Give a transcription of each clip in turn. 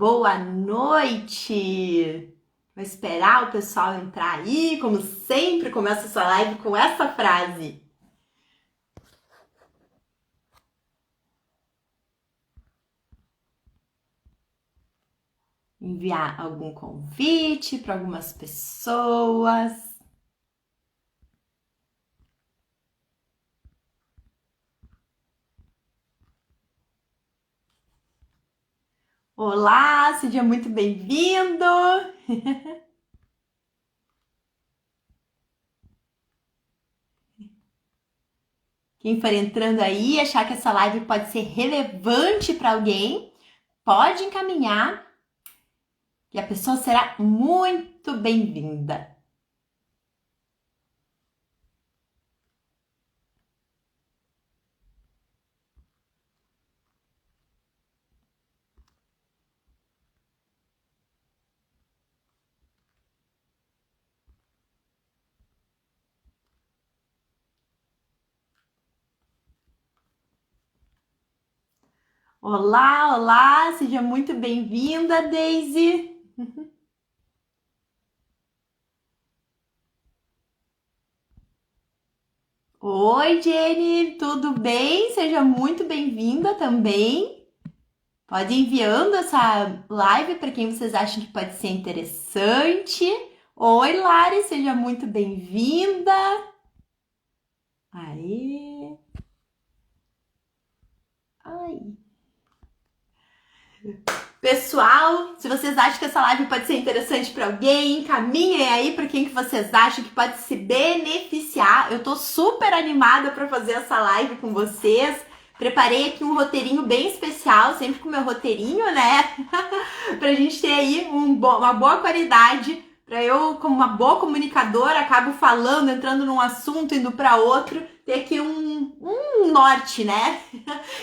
boa noite! Vou esperar o pessoal entrar aí, como sempre, começo essa live com essa frase. Enviar algum convite para algumas pessoas. Olá, seja muito bem-vindo! Quem for entrando aí, achar que essa live pode ser relevante para alguém, pode encaminhar e a pessoa será muito bem-vinda. Olá, olá, seja muito bem-vinda, Daisy. Oi, Jenny, tudo bem? Seja muito bem-vinda também. Pode ir enviando essa live para quem vocês acham que pode ser interessante. Oi, Lari, seja muito bem-vinda. Aí. Ai. Pessoal, se vocês acham que essa live pode ser interessante para alguém, encaminhem aí para quem que vocês acham que pode se beneficiar. Eu tô super animada para fazer essa live com vocês. Preparei aqui um roteirinho bem especial, sempre com o meu roteirinho, né? Pra gente ter aí uma boa qualidade. Para eu, como uma boa comunicadora, acabo falando, entrando num assunto, indo para outro, ter aqui um norte, né?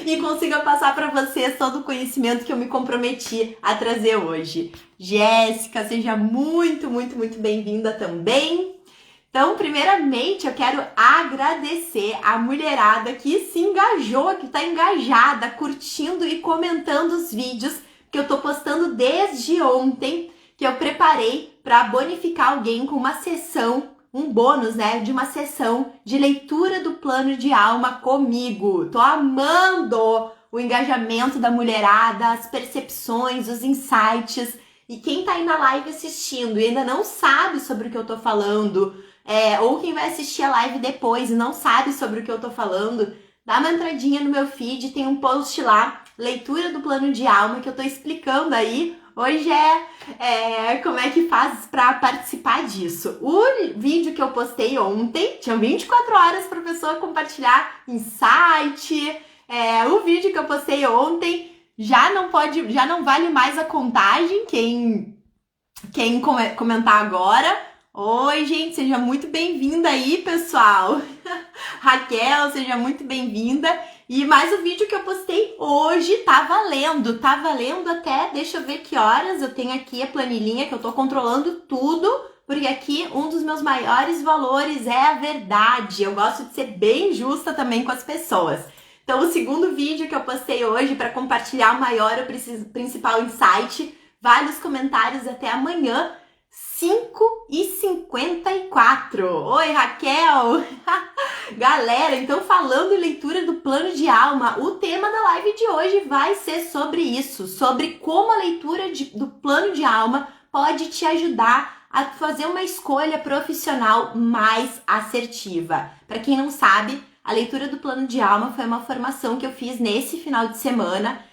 E consiga passar para vocês todo o conhecimento que eu me comprometi a trazer hoje. Jéssica, seja muito, muito, muito bem-vinda também. Então, primeiramente, eu quero agradecer a mulherada que se engajou, que está engajada, curtindo e comentando os vídeos que eu tô postando desde ontem, que eu preparei para bonificar alguém com uma sessão, um bônus, né, de uma sessão de leitura do plano de alma comigo. Tô amando o engajamento da mulherada, as percepções, os insights. E quem tá aí na live assistindo e ainda não sabe sobre o que eu tô falando, ou quem vai assistir a live depois e não sabe sobre o que eu tô falando, dá uma entradinha no meu feed, tem um post lá, leitura do plano de alma, que eu tô explicando aí. Hoje como é que faz para participar disso. O vídeo que eu postei ontem, tinha 24 horas para a pessoa compartilhar insight. O vídeo que eu postei ontem já não vale mais a contagem, quem comentar agora. Oi, gente, seja muito bem-vinda aí, pessoal. Raquel, seja muito bem-vinda. E mais o vídeo que eu postei hoje tá valendo até, deixa eu ver que horas, eu tenho aqui a planilhinha que eu tô controlando tudo, porque aqui um dos meus maiores valores é a verdade, eu gosto de ser bem justa também com as pessoas. Então o segundo vídeo que eu postei hoje para compartilhar o maior, o principal insight, vale os comentários até amanhã, 5h54. Oi, Raquel! Galera, então falando em leitura do plano de alma, o tema da live de hoje vai ser sobre isso, sobre como a leitura do plano de alma pode te ajudar a fazer uma escolha profissional mais assertiva. Para quem não sabe, a leitura do plano de alma foi uma formação que eu fiz nesse final de semana,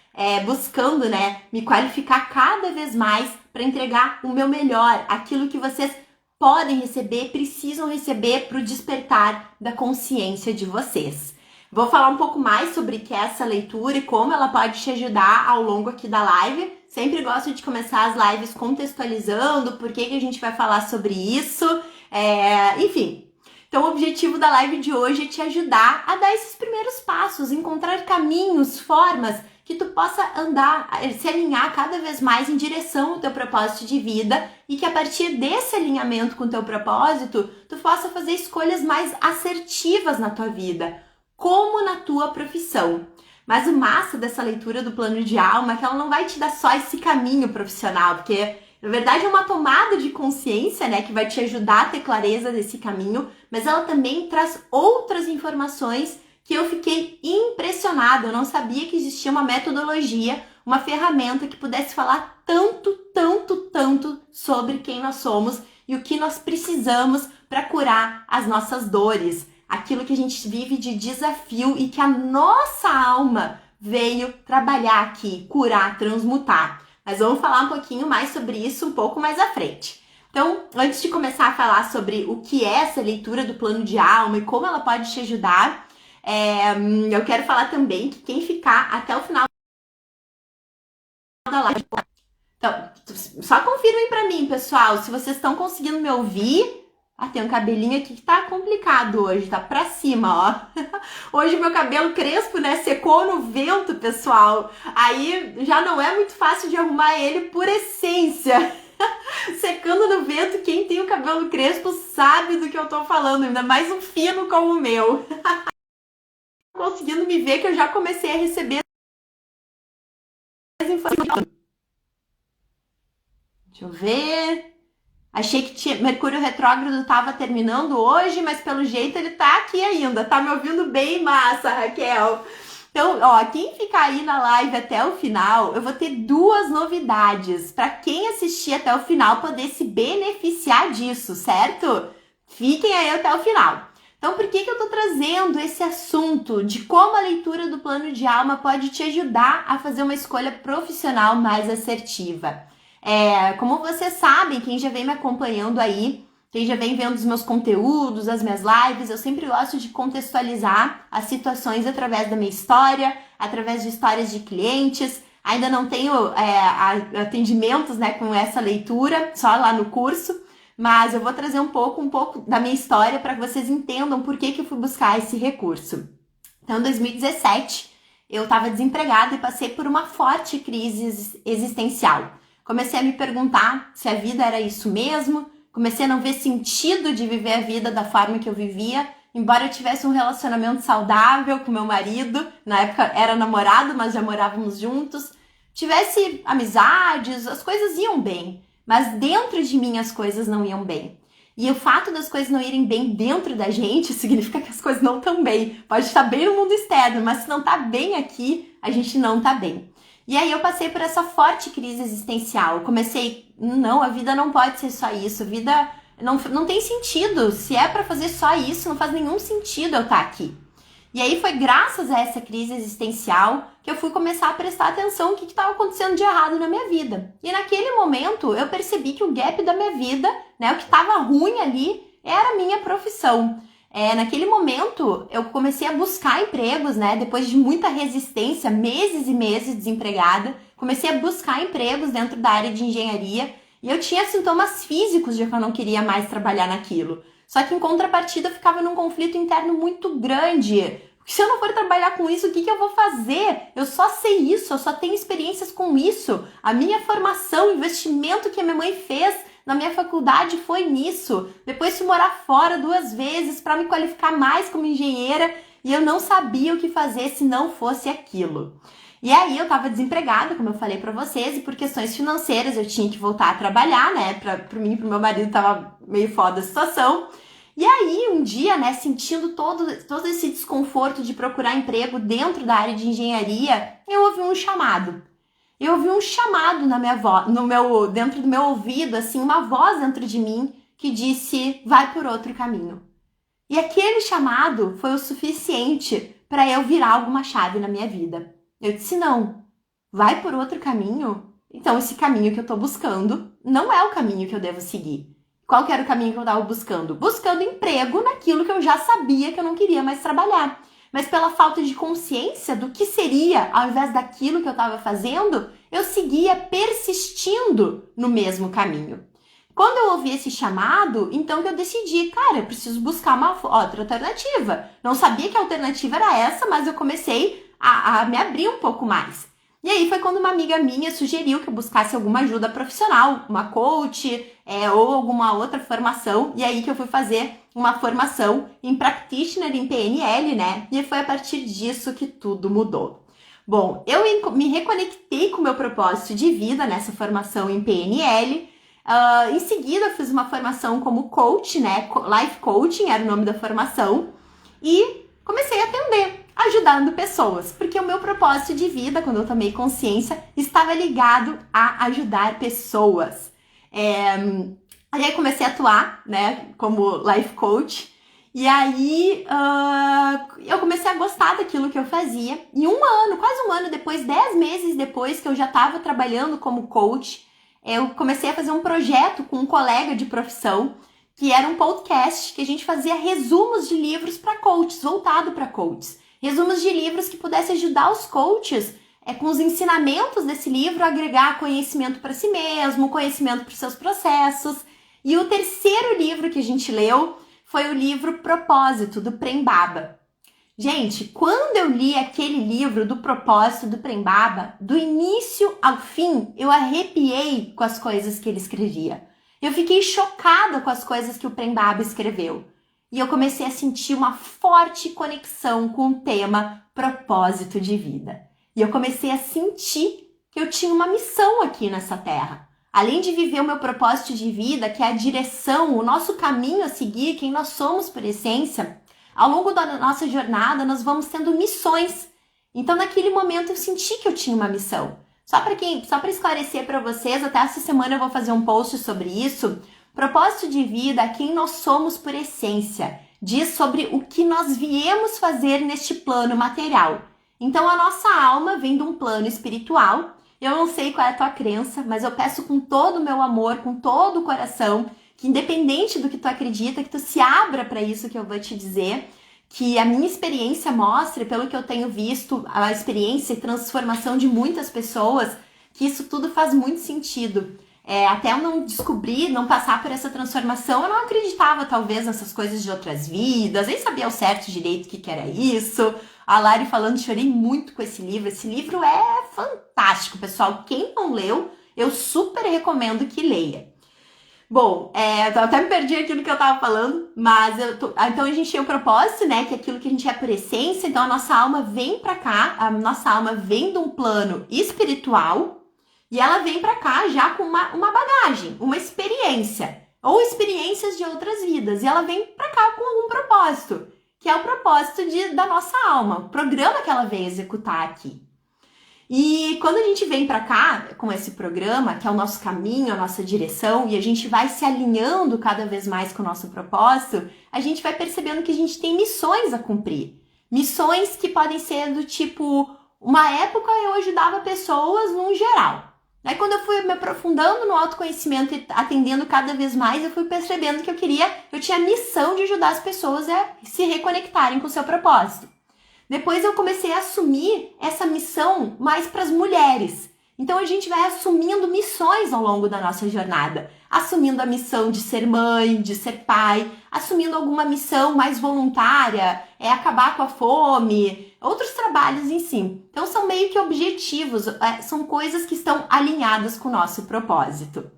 buscando, né, me qualificar cada vez mais para entregar o meu melhor, aquilo que vocês podem receber, precisam receber para o despertar da consciência de vocês. Vou falar um pouco mais sobre o que é essa leitura e como ela pode te ajudar ao longo aqui da live. Sempre gosto de começar as lives contextualizando por que a gente vai falar sobre isso, enfim. Então o objetivo da live de hoje é te ajudar a dar esses primeiros passos, encontrar caminhos, formas que tu possa andar, se alinhar cada vez mais em direção ao teu propósito de vida e que a partir desse alinhamento com o teu propósito, tu possa fazer escolhas mais assertivas na tua vida, como na tua profissão. Mas o massa dessa leitura do plano de alma é que ela não vai te dar só esse caminho profissional, porque na verdade é uma tomada de consciência, né, que vai te ajudar a ter clareza desse caminho, mas ela também traz outras informações que eu fiquei impressionada. Eu não sabia que existia uma metodologia, uma ferramenta que pudesse falar tanto sobre quem nós somos e o que nós precisamos para curar as nossas dores, aquilo que a gente vive de desafio e que a nossa alma veio trabalhar aqui, curar, transmutar. Mas vamos falar um pouquinho mais sobre isso um pouco mais à frente. Então, antes de começar a falar sobre o que é essa leitura do plano de alma e como ela pode te ajudar, eu quero falar também que quem ficar até o final da live... Então, só confirmem pra mim, pessoal, se vocês estão conseguindo me ouvir. Ah, tem um cabelinho aqui que tá complicado hoje, tá pra cima, ó. Hoje meu cabelo crespo, né, secou no vento, pessoal. Aí já não é muito fácil de arrumar ele por essência. Secando no vento, quem tem o cabelo crespo sabe do que eu tô falando, ainda mais um fino como o meu. Conseguindo me ver que eu já comecei a receber as informações. Deixa eu ver... Achei que Mercúrio retrógrado estava terminando hoje, mas pelo jeito ele tá aqui ainda. Tá me ouvindo bem, massa, Raquel? Então, ó, quem ficar aí na live até o final, eu vou ter duas novidades para quem assistir até o final poder se beneficiar disso, certo? Fiquem aí até o final. Então, por que eu tô trazendo esse assunto de como a leitura do plano de alma pode te ajudar a fazer uma escolha profissional mais assertiva? Como vocês sabem, quem já vem me acompanhando aí, quem já vem vendo os meus conteúdos, as minhas lives, eu sempre gosto de contextualizar as situações através da minha história, através de histórias de clientes. Ainda não tenho atendimentos, né, com essa leitura, só lá no curso, mas eu vou trazer um pouco da minha história para que vocês entendam por que eu fui buscar esse recurso. Então, em 2017, eu estava desempregada e passei por uma forte crise existencial. Comecei a me perguntar se a vida era isso mesmo, comecei a não ver sentido de viver a vida da forma que eu vivia, embora eu tivesse um relacionamento saudável com meu marido, na época era namorado, mas já morávamos juntos, tivesse amizades, as coisas iam bem, mas dentro de mim as coisas não iam bem. E o fato das coisas não irem bem dentro da gente significa que as coisas não estão bem. Pode estar bem no mundo externo, mas se não está bem aqui, a gente não está bem. E aí eu passei por essa forte crise existencial. Eu comecei, não, a vida não pode ser só isso, a vida não tem sentido. Se é para fazer só isso, não faz nenhum sentido eu estar aqui. E aí foi graças a essa crise existencial que eu fui começar a prestar atenção no que estava acontecendo de errado na minha vida. E naquele momento eu percebi que o gap da minha vida, né, o que estava ruim ali, era a minha profissão. Naquele momento, eu comecei a buscar empregos, né? Depois de muita resistência, meses e meses desempregada, comecei a buscar empregos dentro da área de engenharia e eu tinha sintomas físicos de que eu não queria mais trabalhar naquilo. Só que em contrapartida, eu ficava num conflito interno muito grande. Se eu não for trabalhar com isso, o que eu vou fazer? Eu só sei isso, eu só tenho experiências com isso. A minha formação, o investimento que a minha mãe fez na minha faculdade foi nisso. Depois fui morar fora 2 vezes para me qualificar mais como engenheira e eu não sabia o que fazer se não fosse aquilo. E aí eu tava desempregada, como eu falei para vocês, e por questões financeiras eu tinha que voltar a trabalhar, né? Para mim e pro meu marido tava meio foda a situação. E aí um dia, né, sentindo todo esse desconforto de procurar emprego dentro da área de engenharia, eu ouvi um chamado. Eu ouvi um chamado na minha voz, dentro do meu ouvido, assim, uma voz dentro de mim que disse, vai por outro caminho. E aquele chamado foi o suficiente para eu virar alguma chave na minha vida. Eu disse, não, vai por outro caminho? Então esse caminho que eu tô buscando não é o caminho que eu devo seguir. Qual que era o caminho que eu tava buscando? Buscando emprego naquilo que eu já sabia que eu não queria mais trabalhar. Mas pela falta de consciência do que seria, ao invés daquilo que eu estava fazendo, eu seguia persistindo no mesmo caminho. Quando eu ouvi esse chamado, então que eu decidi, cara, eu preciso buscar uma outra alternativa. Não sabia que a alternativa era essa, mas eu comecei a me abrir um pouco mais. E aí foi quando uma amiga minha sugeriu que eu buscasse alguma ajuda profissional, uma coach ou alguma outra formação. E aí que eu fui fazer uma formação em Practitioner em PNL, né? E foi a partir disso que tudo mudou. Bom, eu me reconectei com o meu propósito de vida nessa formação em PNL. Em seguida, eu fiz uma formação como coach, né? Life Coaching era o nome da formação. E comecei a atender, ajudando pessoas. Porque o meu propósito de vida, quando eu tomei consciência, estava ligado a ajudar pessoas. Aí comecei a atuar, né? Como Life Coach. E aí eu comecei a gostar daquilo que eu fazia. E quase um ano depois, 10 meses depois que eu já estava trabalhando como coach, eu comecei a fazer um projeto com um colega de profissão, que era um podcast que a gente fazia resumos de livros para coaches, voltado para coaches. Resumos de livros que pudessem ajudar os coaches com os ensinamentos desse livro a agregar conhecimento para si mesmo, conhecimento para os seus processos. E o terceiro livro que a gente leu foi o livro Propósito, do Prem Baba. Gente, quando eu li aquele livro do Propósito, do Prem Baba, do início ao fim, eu arrepiei com as coisas que ele escrevia. Eu fiquei chocada com as coisas que o Prem Baba escreveu. E eu comecei a sentir uma forte conexão com o tema propósito de vida. E eu comecei a sentir que eu tinha uma missão aqui nessa terra. Além de viver o meu propósito de vida, que é a direção, o nosso caminho a seguir, quem nós somos por essência, ao longo da nossa jornada nós vamos tendo missões. Então naquele momento eu senti que eu tinha uma missão. Só para esclarecer para vocês, até essa semana eu vou fazer um post sobre isso. Propósito de vida é quem nós somos por essência. Diz sobre o que nós viemos fazer neste plano material. Então a nossa alma vem de um plano espiritual. Eu não sei qual é a tua crença, mas eu peço com todo o meu amor, com todo o coração, que independente do que tu acredita, que tu se abra para isso que eu vou te dizer, que a minha experiência mostre, pelo que eu tenho visto, a experiência e transformação de muitas pessoas, que isso tudo faz muito sentido. Até eu não descobrir, não passar por essa transformação, eu não acreditava talvez nessas coisas de outras vidas, nem sabia ao certo direito o que era isso. A Lari falando, chorei muito com esse livro. Esse livro é fantástico, pessoal. Quem não leu, eu super recomendo que leia. Bom, eu até me perdi aqui no que eu tava falando, mas então a gente tem o propósito, né, que é aquilo que a gente é por essência. Então a nossa alma vem pra cá, a nossa alma vem de um plano espiritual e ela vem pra cá já com uma bagagem, uma experiência, ou experiências de outras vidas. E ela vem pra cá com algum propósito, que é o propósito da nossa alma, o programa que ela veio executar aqui. E quando a gente vem para cá com esse programa, que é o nosso caminho, a nossa direção, e a gente vai se alinhando cada vez mais com o nosso propósito, a gente vai percebendo que a gente tem missões a cumprir. Missões que podem ser do tipo, uma época eu ajudava pessoas num geral. Aí quando eu fui me aprofundando no autoconhecimento e atendendo cada vez mais, eu fui percebendo que eu tinha a missão de ajudar as pessoas a se reconectarem com o seu propósito. Depois eu comecei a assumir essa missão mais para as mulheres. Então a gente vai assumindo missões ao longo da nossa jornada. Assumindo a missão de ser mãe, de ser pai, assumindo alguma missão mais voluntária, acabar com a fome, outros trabalhos em si. Então são meio que objetivos, são coisas que estão alinhadas com o nosso propósito.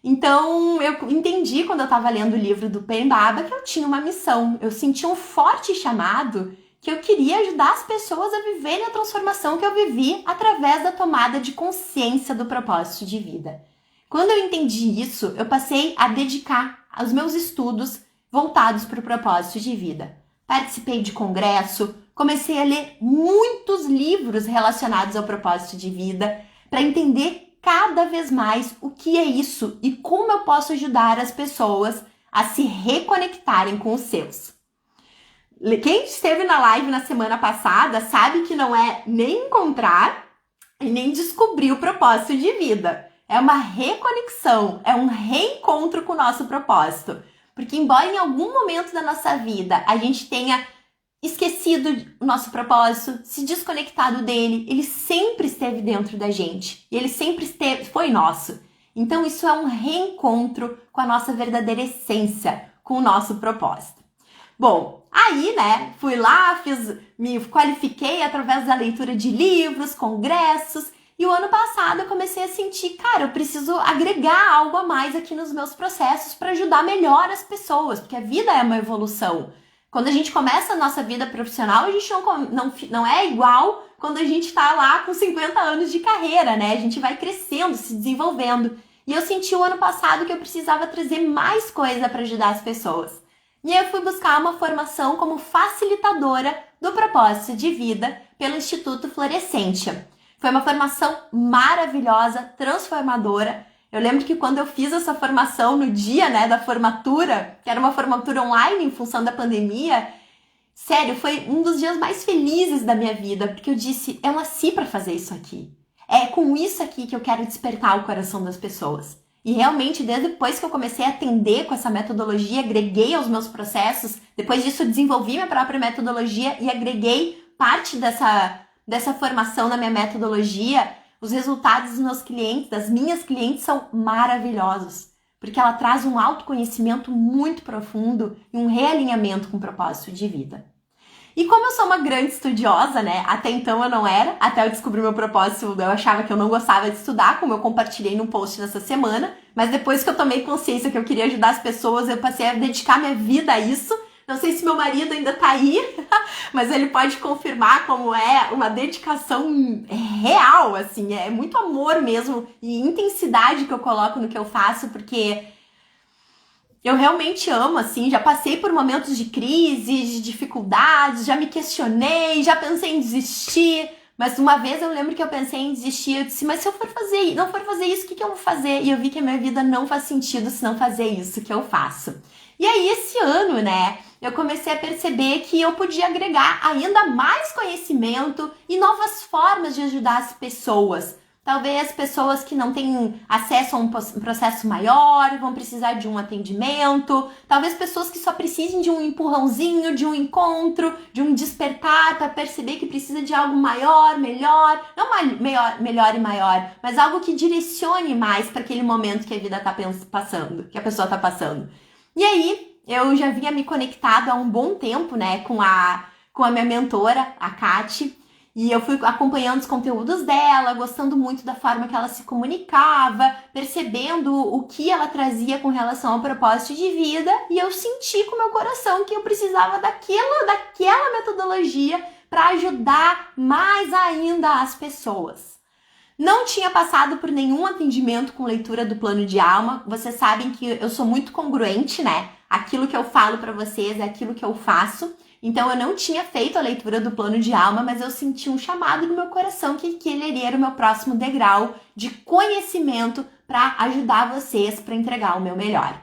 Então eu entendi quando eu estava lendo o livro do Prem Baba que eu tinha uma missão. Eu senti um forte chamado que eu queria ajudar as pessoas a viverem a transformação que eu vivi através da tomada de consciência do propósito de vida. Quando eu entendi isso, eu passei a dedicar os meus estudos voltados para o propósito de vida. Participei de congresso, comecei a ler muitos livros relacionados ao propósito de vida para entender cada vez mais o que é isso e como eu posso ajudar as pessoas a se reconectarem com os seus. Quem esteve na live na semana passada sabe que não é nem encontrar e nem descobrir o propósito de vida. É uma reconexão, é um reencontro com o nosso propósito. Porque embora em algum momento da nossa vida a gente tenha esquecido o nosso propósito, se desconectado dele, ele sempre esteve dentro da gente. E ele sempre foi nosso. Então isso é um reencontro com a nossa verdadeira essência, com o nosso propósito. Bom, aí, né, fui lá, me qualifiquei através da leitura de livros, congressos, e o ano passado eu comecei a sentir, cara, eu preciso agregar algo a mais aqui nos meus processos para ajudar melhor as pessoas, porque a vida é uma evolução. Quando a gente começa a nossa vida profissional, a gente não é igual quando a gente tá lá com 50 anos de carreira, né? A gente vai crescendo, se desenvolvendo. E eu senti o ano passado que eu precisava trazer mais coisa para ajudar as pessoas. E aí eu fui buscar uma formação como facilitadora do propósito de vida pelo Instituto Florescentia. Foi uma formação maravilhosa, transformadora. Eu lembro que quando eu fiz essa formação no dia, né, da formatura, que era uma formatura online em função da pandemia, sério, foi um dos dias mais felizes da minha vida, porque eu disse, eu nasci para fazer isso aqui. É com isso aqui que eu quero despertar o coração das pessoas. E realmente, desde depois que eu comecei a atender com essa metodologia, agreguei aos meus processos, depois disso eu desenvolvi minha própria metodologia e agreguei parte dessa formação na minha metodologia. Os resultados dos meus clientes, das minhas clientes, são maravilhosos, porque ela traz um autoconhecimento muito profundo e um realinhamento com o propósito de vida. E como eu sou uma grande estudiosa, né? Até então eu não era, até eu descobrir meu propósito, eu achava que eu não gostava de estudar, como eu compartilhei num post nessa semana, mas depois que eu tomei consciência que eu queria ajudar as pessoas, eu passei a dedicar minha vida a isso. Não sei se meu marido ainda tá aí, mas ele pode confirmar como é uma dedicação real, assim, é muito amor mesmo e intensidade que eu coloco no que eu faço, porque eu realmente amo, assim, já passei por momentos de crise, de dificuldades, já me questionei, já pensei em desistir, mas uma vez eu lembro que eu pensei em desistir, eu disse, mas se eu não for fazer isso, o que eu vou fazer? E eu vi que a minha vida não faz sentido se não fazer isso que eu faço. E aí, esse ano, né, eu comecei a perceber que eu podia agregar ainda mais conhecimento e novas formas de ajudar as pessoas. Talvez pessoas que não têm acesso a um processo maior, vão precisar de um atendimento. Talvez pessoas que só precisem de um empurrãozinho, de um encontro, de um despertar para perceber que precisa de algo maior, melhor. Não melhor e maior, mas algo que direcione mais para aquele momento que a vida está passando, que a pessoa está passando. E aí, eu já vinha me conectado há um bom tempo, né, com a minha mentora, a Kati, e eu fui acompanhando os conteúdos dela, gostando muito da forma que ela se comunicava, percebendo o que ela trazia com relação ao propósito de vida, e eu senti com o meu coração que eu precisava daquela metodologia para ajudar mais ainda as pessoas. Não tinha passado por nenhum atendimento com leitura do plano de alma. Vocês sabem que eu sou muito congruente, né? Aquilo que eu falo para vocês é aquilo que eu faço. Então eu não tinha feito a leitura do plano de alma, mas eu senti um chamado no meu coração que ele era o meu próximo degrau de conhecimento para ajudar vocês para entregar o meu melhor.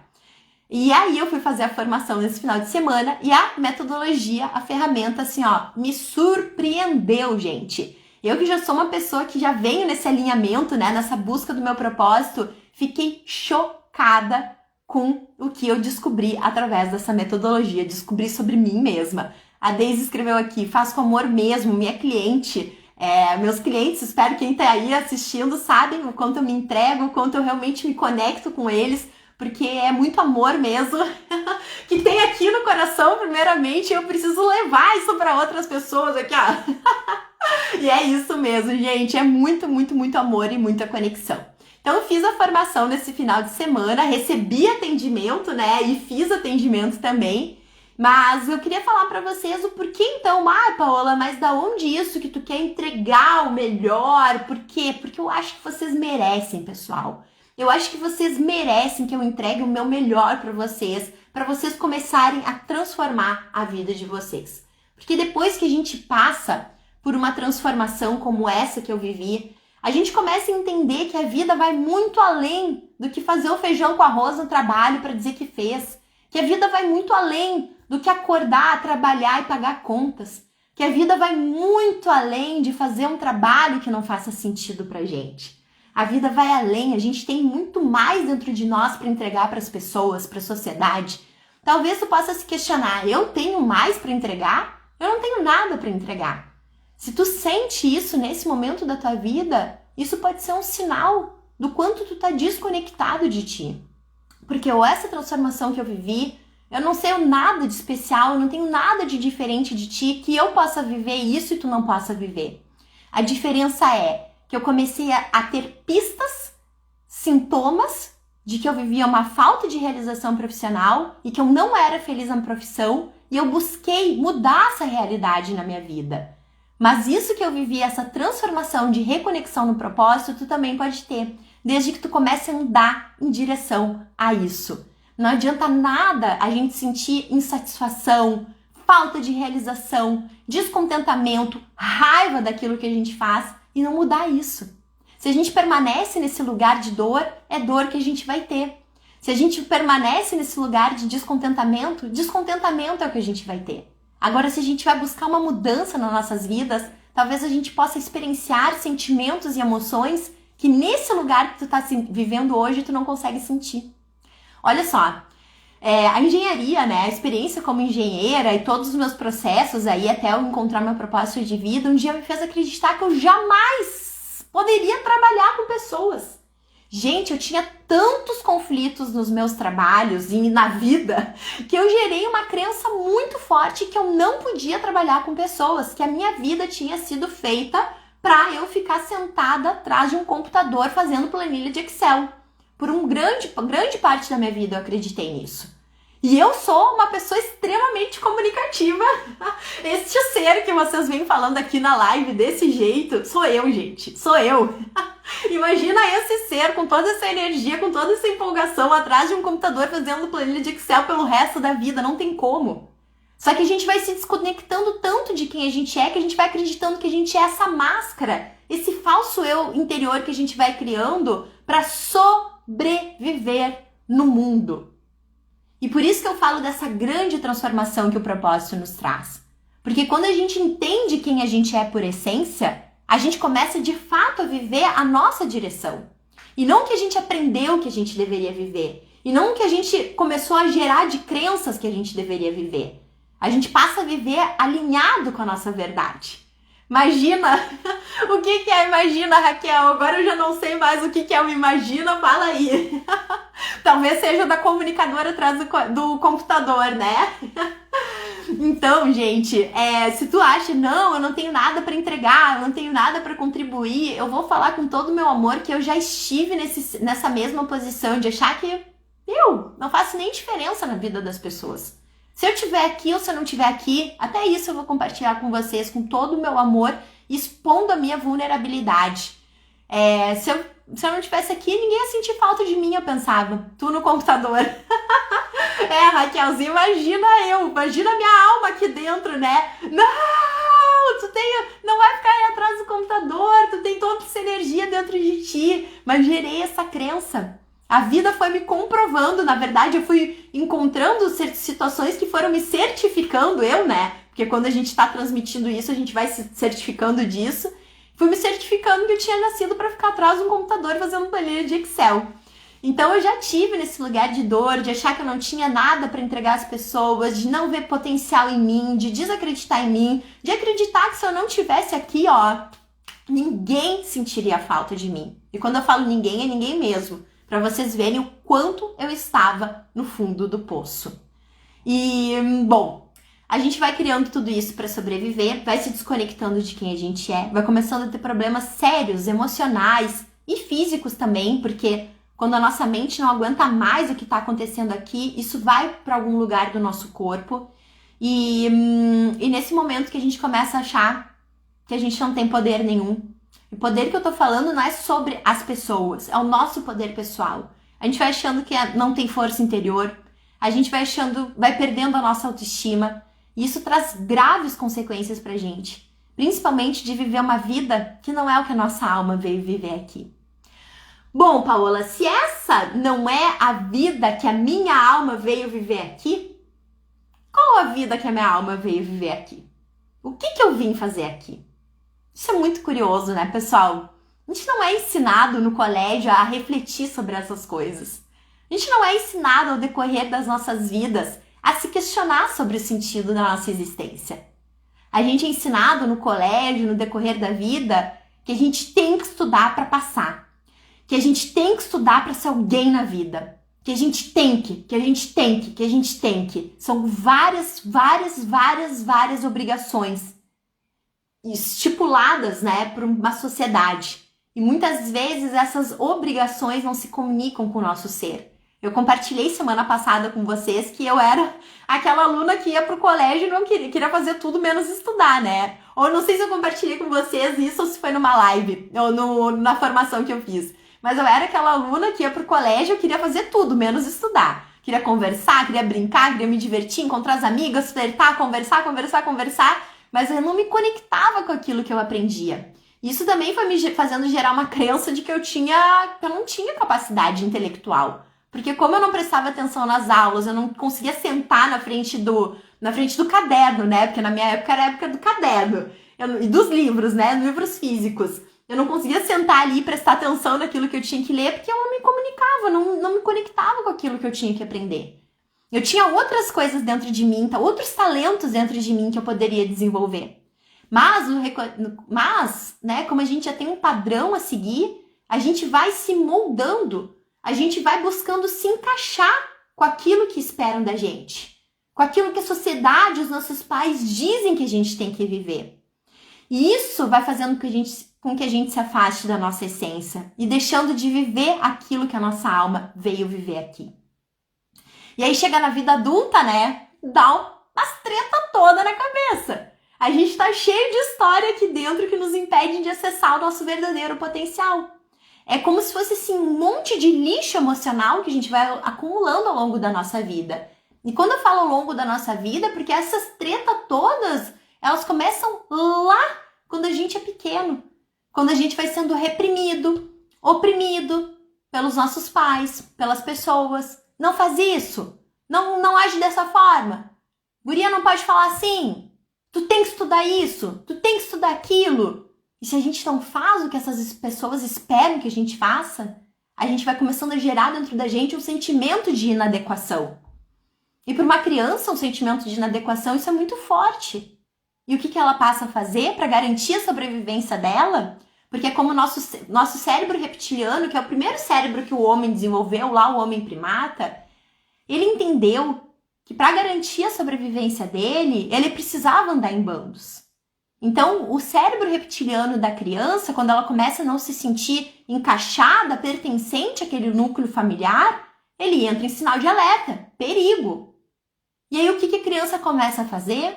E aí eu fui fazer a formação nesse final de semana e a metodologia, a ferramenta, assim, ó, me surpreendeu, gente. Eu que já sou uma pessoa que já venho nesse alinhamento, né, nessa busca do meu propósito, fiquei chocada com o que eu descobri através dessa metodologia, descobri sobre mim mesma. A Deise escreveu aqui, faço com amor mesmo, minha cliente, meus clientes, espero que quem tá aí assistindo sabem o quanto eu me entrego, o quanto eu realmente me conecto com eles, porque é muito amor mesmo que tem aqui no coração, primeiramente, e eu preciso levar isso para outras pessoas aqui, ó. E é isso mesmo, gente, é muito, muito, muito amor e muita conexão. Então eu fiz a formação nesse final de semana, recebi atendimento, né, e fiz atendimento também, mas eu queria falar pra vocês o porquê então, Paola, mas da onde isso que tu quer entregar o melhor, por quê? Porque eu acho que vocês merecem, pessoal. Eu acho que vocês merecem que eu entregue o meu melhor pra vocês começarem a transformar a vida de vocês. Porque depois que a gente passa por uma transformação como essa que eu vivi, a gente começa a entender que a vida vai muito além do que fazer o feijão com arroz no trabalho para dizer que fez. Que a vida vai muito além do que acordar, trabalhar e pagar contas. Que a vida vai muito além de fazer um trabalho que não faça sentido pra gente. A vida vai além, a gente tem muito mais dentro de nós para entregar para as pessoas, para a sociedade. Talvez tu possa se questionar, eu tenho mais para entregar? Eu não tenho nada para entregar. Se tu sente isso nesse momento da tua vida, isso pode ser um sinal do quanto tu tá desconectado de ti. Porque essa transformação que eu vivi, eu não sei nada de especial, eu não tenho nada de diferente de ti que eu possa viver isso e tu não possa viver. A diferença é que eu comecei a ter pistas, sintomas de que eu vivia uma falta de realização profissional e que eu não era feliz na profissão e eu busquei mudar essa realidade na minha vida. Mas isso que eu vivi, essa transformação de reconexão no propósito, tu também pode ter, desde que tu comece a andar em direção a isso. Não adianta nada a gente sentir insatisfação, falta de realização, descontentamento, raiva daquilo que a gente faz e não mudar isso. Se a gente permanece nesse lugar de dor, é dor que a gente vai ter. Se a gente permanece nesse lugar de descontentamento, descontentamento é o que a gente vai ter. Agora, se a gente vai buscar uma mudança nas nossas vidas, talvez a gente possa experienciar sentimentos e emoções que nesse lugar que tu tá vivendo hoje, tu não consegue sentir. Olha só, a engenharia, né, a experiência como engenheira e todos os meus processos aí até eu encontrar meu propósito de vida, um dia me fez acreditar que eu jamais poderia trabalhar com pessoas. Gente, eu tinha tantos conflitos nos meus trabalhos e na vida que eu gerei uma crença muito forte que eu não podia trabalhar com pessoas, que a minha vida tinha sido feita para eu ficar sentada atrás de um computador fazendo planilha de Excel. Por grande parte da minha vida eu acreditei nisso. E eu sou uma pessoa extremamente comunicativa. Este ser que vocês vêm falando aqui na live desse jeito, sou eu, gente. Sou eu. Imagina esse ser com toda essa energia, com toda essa empolgação atrás de um computador fazendo planilha de Excel pelo resto da vida. Não tem como. Só que a gente vai se desconectando tanto de quem a gente é, que a gente vai acreditando que a gente é essa máscara, esse falso eu interior que a gente vai criando para sobreviver no mundo. E por isso que eu falo dessa grande transformação que o propósito nos traz. Porque quando a gente entende quem a gente é por essência, a gente começa de fato a viver a nossa direção. E não o que a gente aprendeu que a gente deveria viver. E não o que a gente começou a gerar de crenças que a gente deveria viver. A gente passa a viver alinhado com a nossa verdade. Imagina, o que é imagina, Raquel? Agora eu já não sei mais o que é o imagina, fala aí. Talvez seja da comunicadora atrás do computador, né? Então, gente, se tu acha, não, eu não tenho nada para entregar, eu não tenho nada para contribuir, eu vou falar com todo o meu amor que eu já estive nessa mesma posição de achar que eu não faço nem diferença na vida das pessoas. Se eu estiver aqui ou se eu não estiver aqui, até isso eu vou compartilhar com vocês com todo o meu amor, expondo a minha vulnerabilidade. Se eu não estivesse aqui, ninguém ia sentir falta de mim, eu pensava. Tu no computador. Raquelzinha, imagina a minha alma aqui dentro, né? Não vai ficar aí atrás do computador, tu tem toda essa energia dentro de ti. Mas gerei essa crença. A vida foi me comprovando, na verdade eu fui encontrando situações que foram me certificando, né? Porque quando a gente está transmitindo isso, a gente vai se certificando disso. Fui me certificando que eu tinha nascido para ficar atrás de um computador fazendo planilha de Excel. Então eu já tive nesse lugar de dor, de achar que eu não tinha nada para entregar às pessoas, de não ver potencial em mim, de desacreditar em mim, de acreditar que se eu não tivesse aqui, ninguém sentiria falta de mim. E quando eu falo ninguém, é ninguém mesmo. Para vocês verem o quanto eu estava no fundo do poço. E, bom, a gente vai criando tudo isso para sobreviver, vai se desconectando de quem a gente é, vai começando a ter problemas sérios, emocionais e físicos também, porque quando a nossa mente não aguenta mais o que está acontecendo aqui, isso vai para algum lugar do nosso corpo. E nesse momento que a gente começa a achar que a gente não tem poder nenhum. O poder que eu tô falando não é sobre as pessoas, é o nosso poder pessoal. A gente vai achando que não tem força interior, a gente vai perdendo a nossa autoestima, e isso traz graves consequências pra gente, principalmente de viver uma vida que não é o que a nossa alma veio viver aqui. Bom, Paola, se essa não é a vida que a minha alma veio viver aqui, qual a vida que a minha alma veio viver aqui? O que eu vim fazer aqui? Isso é muito curioso, né, pessoal? A gente não é ensinado no colégio a refletir sobre essas coisas. A gente não é ensinado ao decorrer das nossas vidas a se questionar sobre o sentido da nossa existência. A gente é ensinado no colégio, no decorrer da vida, que a gente tem que estudar para passar. Que a gente tem que estudar para ser alguém na vida. Que a gente tem que. São várias obrigações estipuladas, né, por uma sociedade. E muitas vezes essas obrigações não se comunicam com o nosso ser. Eu compartilhei semana passada com vocês que eu era aquela aluna que ia pro colégio e não queria fazer tudo menos estudar, né? Ou não sei se eu compartilhei com vocês isso ou se foi numa live ou na formação que eu fiz. Mas eu era aquela aluna que ia pro colégio e queria fazer tudo menos estudar. Queria conversar, queria brincar, queria me divertir, encontrar as amigas, flertar, conversar. Mas eu não me conectava com aquilo que eu aprendia. Isso também foi me fazendo gerar uma crença de que eu não tinha capacidade intelectual. Porque como eu não prestava atenção nas aulas, eu não conseguia sentar na frente do caderno, né? Porque na minha época era a época do caderno. E dos livros, né? Livros físicos. Eu não conseguia sentar ali e prestar atenção naquilo que eu tinha que ler porque eu não me comunicava, não me conectava com aquilo que eu tinha que aprender. Eu tinha outras coisas dentro de mim, outros talentos dentro de mim que eu poderia desenvolver. Mas, né, como a gente já tem um padrão a seguir, a gente vai se moldando, a gente vai buscando se encaixar com aquilo que esperam da gente, com aquilo que a sociedade, os nossos pais dizem que a gente tem que viver. E isso vai fazendo com que a gente se afaste da nossa essência e deixando de viver aquilo que a nossa alma veio viver aqui. E aí chega na vida adulta, né? Dá umas treta toda na cabeça. A gente tá cheio de história aqui dentro que nos impede de acessar o nosso verdadeiro potencial. É como se fosse assim, um monte de lixo emocional que a gente vai acumulando ao longo da nossa vida. E quando eu falo ao longo da nossa vida, é porque essas tretas todas, elas começam lá quando a gente é pequeno. Quando a gente vai sendo reprimido, oprimido pelos nossos pais, pelas pessoas. Não faz isso. Não age dessa forma. Guria não pode falar assim. Tu tem que estudar isso. Tu tem que estudar aquilo. E se a gente não faz o que essas pessoas esperam que a gente faça, a gente vai começando a gerar dentro da gente um sentimento de inadequação. E para uma criança, um sentimento de inadequação, isso é muito forte. E o que ela passa a fazer para garantir a sobrevivência dela? Porque é como o nosso cérebro reptiliano, que é o primeiro cérebro que o homem desenvolveu, lá o homem primata, ele entendeu que para garantir a sobrevivência dele, ele precisava andar em bandos. Então, o cérebro reptiliano da criança, quando ela começa a não se sentir encaixada, pertencente àquele núcleo familiar, ele entra em sinal de alerta, perigo. E aí, o que a criança começa a fazer?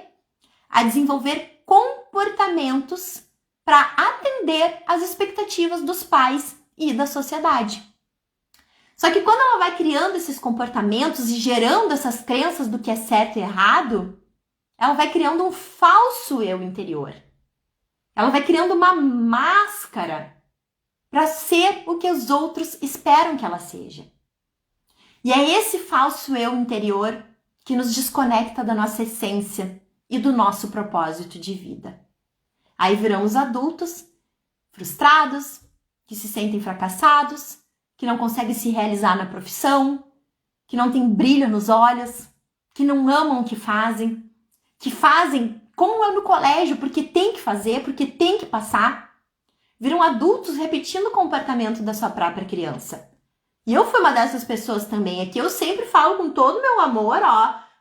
A desenvolver comportamentos para atender às expectativas dos pais e da sociedade. Só que quando ela vai criando esses comportamentos e gerando essas crenças do que é certo e errado, ela vai criando um falso eu interior. Ela vai criando uma máscara para ser o que os outros esperam que ela seja. E é esse falso eu interior que nos desconecta da nossa essência e do nosso propósito de vida. Aí viramos adultos, frustrados, que se sentem fracassados, que não conseguem se realizar na profissão, que não têm brilho nos olhos, que não amam o que fazem como é no colégio, porque tem que fazer, porque tem que passar. Viram adultos repetindo o comportamento da sua própria criança. E eu fui uma dessas pessoas também. Aqui eu sempre falo com todo o meu amor,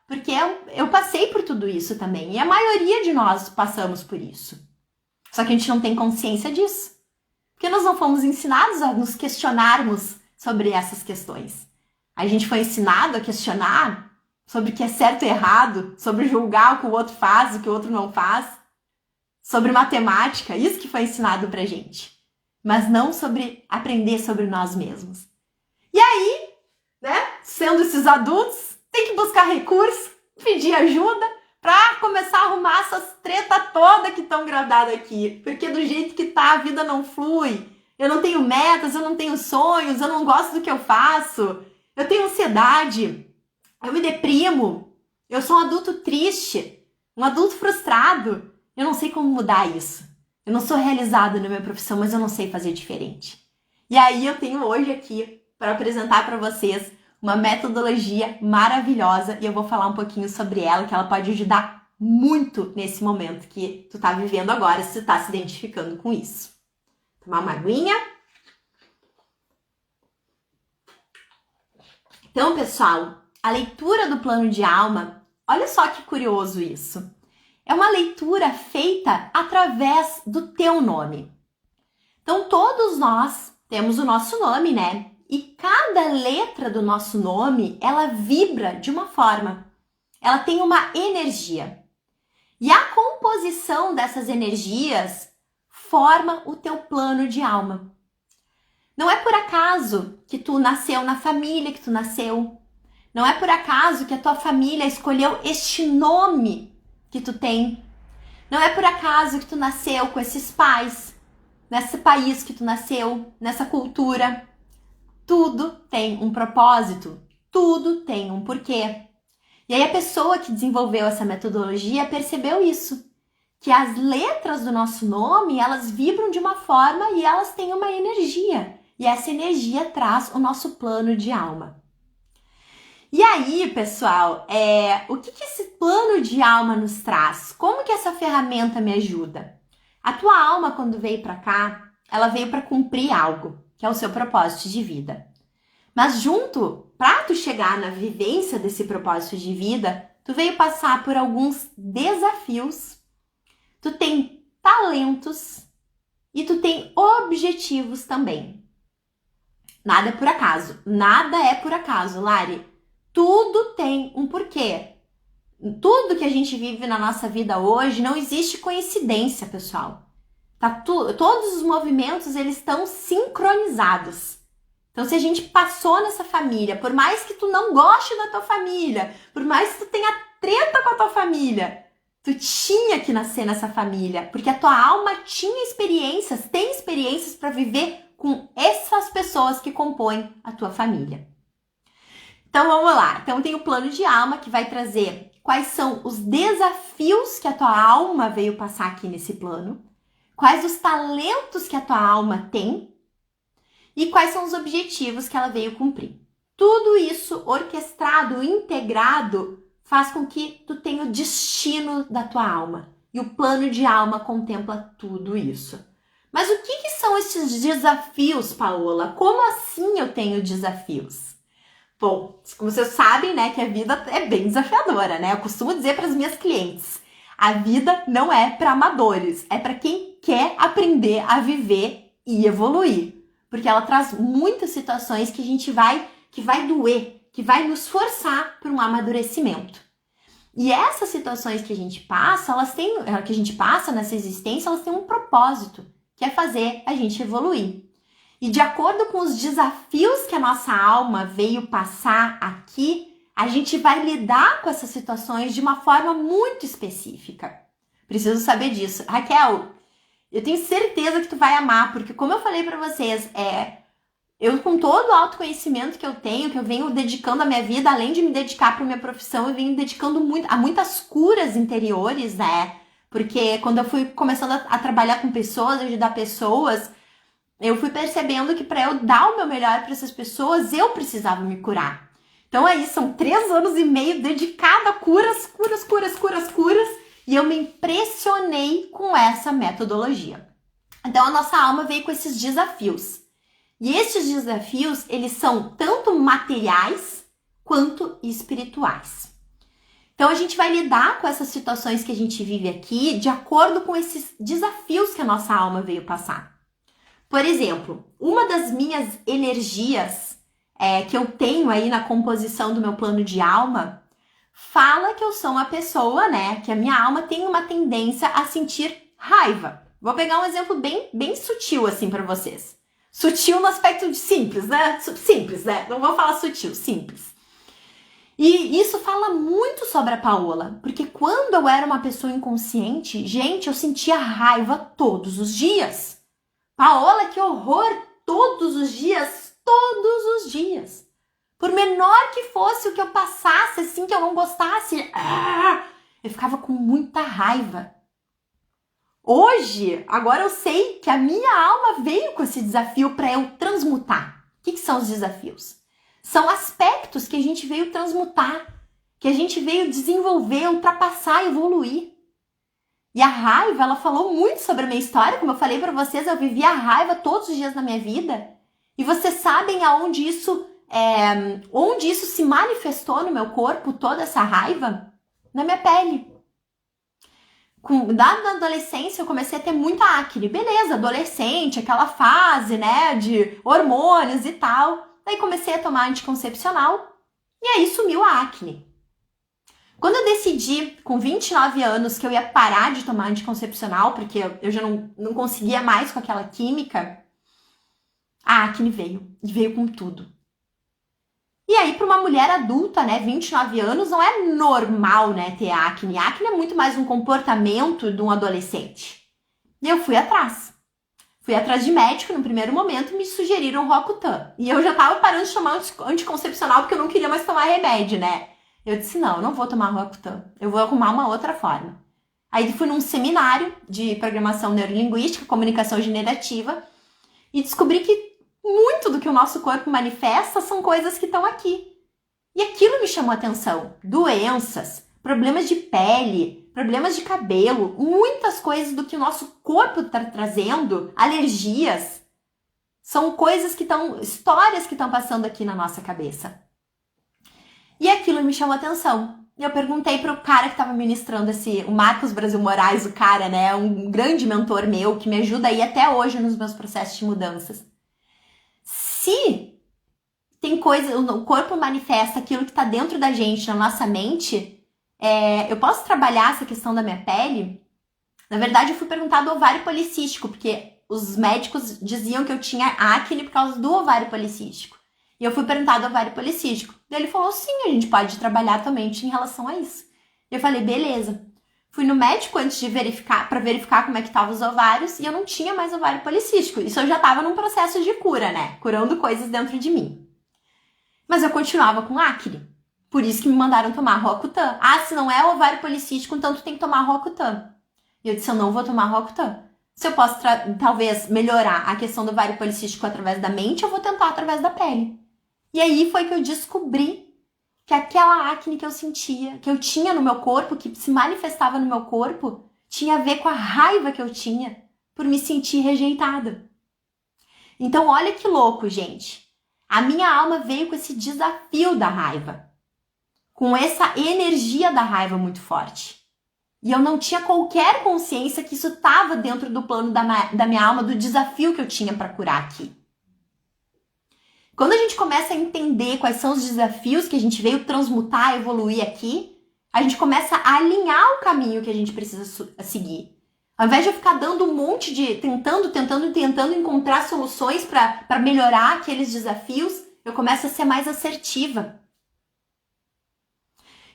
porque eu passei por tudo isso também. E a maioria de nós passamos por isso. Só que a gente não tem consciência disso. Porque nós não fomos ensinados a nos questionarmos sobre essas questões. A gente foi ensinado a questionar sobre o que é certo e errado, sobre julgar o que o outro faz, o que o outro não faz, sobre matemática, isso que foi ensinado pra gente. Mas não sobre aprender sobre nós mesmos. E aí, né, sendo esses adultos, tem que buscar recurso, pedir ajuda, pra começar a arrumar essas treta toda que estão gradadas aqui. Porque do jeito que tá, a vida não flui. Eu não tenho metas, eu não tenho sonhos, eu não gosto do que eu faço. Eu tenho ansiedade, eu me deprimo, eu sou um adulto triste, um adulto frustrado. Eu não sei como mudar isso. Eu não sou realizada na minha profissão, mas eu não sei fazer diferente. E aí eu tenho hoje aqui para apresentar para vocês uma metodologia maravilhosa e eu vou falar um pouquinho sobre ela, que ela pode ajudar muito nesse momento que tu tá vivendo agora, se tu tá se identificando com isso. Tomar uma aguinha. Então, pessoal, a leitura do plano de alma, olha só que curioso isso. É uma leitura feita através do teu nome. Então, todos nós temos o nosso nome, né? E cada letra do nosso nome, ela vibra de uma forma. Ela tem uma energia. E a composição dessas energias forma o teu plano de alma. Não é por acaso que tu nasceu na família que tu nasceu. Não é por acaso que a tua família escolheu este nome que tu tem. Não é por acaso que tu nasceu com esses pais, nesse país que tu nasceu, nessa cultura. Tudo tem um propósito, tudo tem um porquê. E aí a pessoa que desenvolveu essa metodologia percebeu isso, que as letras do nosso nome, elas vibram de uma forma e elas têm uma energia. E essa energia traz o nosso plano de alma. E aí, pessoal, o que esse plano de alma nos traz? Como que essa ferramenta me ajuda? A tua alma, quando veio para cá, ela veio para cumprir algo, que é o seu propósito de vida. Mas junto, para tu chegar na vivência desse propósito de vida, tu veio passar por alguns desafios, tu tem talentos e tu tem objetivos também. Nada é por acaso. Nada é por acaso, Lari. Tudo tem um porquê. Tudo que a gente vive na nossa vida hoje não existe coincidência, pessoal. Todos os movimentos, eles estão sincronizados. Então, se a gente passou nessa família, por mais que tu não goste da tua família, por mais que tu tenha treta com a tua família, tu tinha que nascer nessa família, porque a tua alma tem experiências para viver com essas pessoas que compõem a tua família. Então, vamos lá. Então, tem o plano de alma que vai trazer quais são os desafios que a tua alma veio passar aqui nesse plano, quais os talentos que a tua alma tem e quais são os objetivos que ela veio cumprir. Tudo isso orquestrado, integrado, faz com que tu tenha o destino da tua alma. E o plano de alma contempla tudo isso. Mas o que são esses desafios, Paola? Como assim eu tenho desafios? Bom, como vocês sabem, né, que a vida é bem desafiadora, né? Eu costumo dizer para as minhas clientes, a vida não é para amadores, é para quem quer aprender a viver e evoluir. Porque ela traz muitas situações que vai doer, que vai nos forçar para um amadurecimento. E essas situações que a gente passa, nessa existência, elas têm um propósito, que é fazer a gente evoluir. E de acordo com os desafios que a nossa alma veio passar aqui, a gente vai lidar com essas situações de uma forma muito específica. Preciso saber disso. Raquel, eu tenho certeza que tu vai amar, porque como eu falei pra vocês, eu com todo o autoconhecimento que eu tenho, que eu venho dedicando a minha vida, além de me dedicar pra minha profissão, eu venho dedicando a muitas curas interiores, né? Porque quando eu fui começando a trabalhar com pessoas, ajudar pessoas, eu fui percebendo que para eu dar o meu melhor para essas pessoas, eu precisava me curar. Então aí são 3 anos e meio dedicada a curas, e eu me impressionei com essa metodologia. Então a nossa alma veio com esses desafios. E esses desafios, eles são tanto materiais quanto espirituais. Então a gente vai lidar com essas situações que a gente vive aqui de acordo com esses desafios que a nossa alma veio passar. Por exemplo, uma das minhas energias que eu tenho aí na composição do meu plano de alma fala que eu sou uma pessoa, né, que a minha alma tem uma tendência a sentir raiva. Vou pegar um exemplo bem sutil assim para vocês. Sutil no aspecto de simples, né? Simples, né? Não vou falar sutil, simples. E isso fala muito sobre a Paola, porque quando eu era uma pessoa inconsciente, gente, eu sentia raiva todos os dias. Paola, que horror! Todos os dias! Por menor que fosse o que eu passasse, assim, que eu não gostasse, eu ficava com muita raiva. Hoje, agora eu sei que a minha alma veio com esse desafio para eu transmutar. O que são os desafios? São aspectos que a gente veio transmutar, que a gente veio desenvolver, ultrapassar, evoluir. E a raiva, ela falou muito sobre a minha história, como eu falei para vocês, eu vivia a raiva todos os dias na minha vida. E vocês sabem onde isso se manifestou no meu corpo, toda essa raiva? Na minha pele. Na adolescência, eu comecei a ter muita acne. Beleza, adolescente, aquela fase, né, de hormônios e tal. daí comecei a tomar anticoncepcional e aí sumiu a acne. Quando eu decidi, com 29 anos, que eu ia parar de tomar anticoncepcional, porque eu já não conseguia mais com aquela química, a acne veio com tudo. E aí, para uma mulher adulta, né, 29 anos, não é normal, né, ter acne. A acne é muito mais um comportamento de um adolescente. E eu fui atrás. Fui atrás de médico no primeiro momento e me sugeriram Roacutan. E eu já tava parando de tomar anticoncepcional porque eu não queria mais tomar remédio, né? Eu disse, não, eu não vou tomar Roacutan. Eu vou arrumar uma outra forma. Aí fui num seminário de programação neurolinguística, comunicação generativa, e descobri que muito do que o nosso corpo manifesta são coisas que estão aqui. E aquilo me chamou a atenção. Doenças, problemas de pele, problemas de cabelo, muitas coisas do que o nosso corpo está trazendo, alergias, são coisas que estão, histórias que estão passando aqui na nossa cabeça. E aquilo me chamou a atenção. E eu perguntei para o cara que estava ministrando o Marcos Brasil Moraes, o cara, né, um grande mentor meu, que me ajuda aí até hoje nos meus processos de mudanças. Se tem coisa, o corpo manifesta aquilo que está dentro da gente, na nossa mente, eu posso trabalhar essa questão da minha pele? Na verdade, eu fui perguntar do ovário policístico, porque os médicos diziam que eu tinha acne por causa do ovário policístico. E eu fui perguntar do ovário policístico. Daí ele falou, sim, a gente pode trabalhar também em relação a isso. Eu falei, beleza. Fui no médico antes de verificar como é que estavam os ovários e eu não tinha mais ovário policístico. Isso eu já estava num processo de cura, né? Curando coisas dentro de mim. Mas eu continuava com acne. Por isso que me mandaram tomar Roacutan. Ah, se não é ovário policístico, então tu tem que tomar Roacutan. E eu disse, eu não vou tomar Roacutan. Se eu posso, talvez, melhorar a questão do ovário policístico através da mente, eu vou tentar através da pele. E aí foi que eu descobri que aquela acne que eu sentia, que eu tinha no meu corpo, que se manifestava no meu corpo, tinha a ver com a raiva que eu tinha por me sentir rejeitada. Então, olha que louco, gente. A minha alma veio com esse desafio da raiva, com essa energia da raiva muito forte. E eu não tinha qualquer consciência que isso estava dentro do plano da minha alma, do desafio que eu tinha para curar aqui. Quando a gente começa a entender quais são os desafios que a gente veio transmutar, evoluir aqui, a gente começa a alinhar o caminho que a gente precisa seguir. Ao invés de eu ficar dando um monte de... tentando encontrar soluções para melhorar aqueles desafios, eu começo a ser mais assertiva.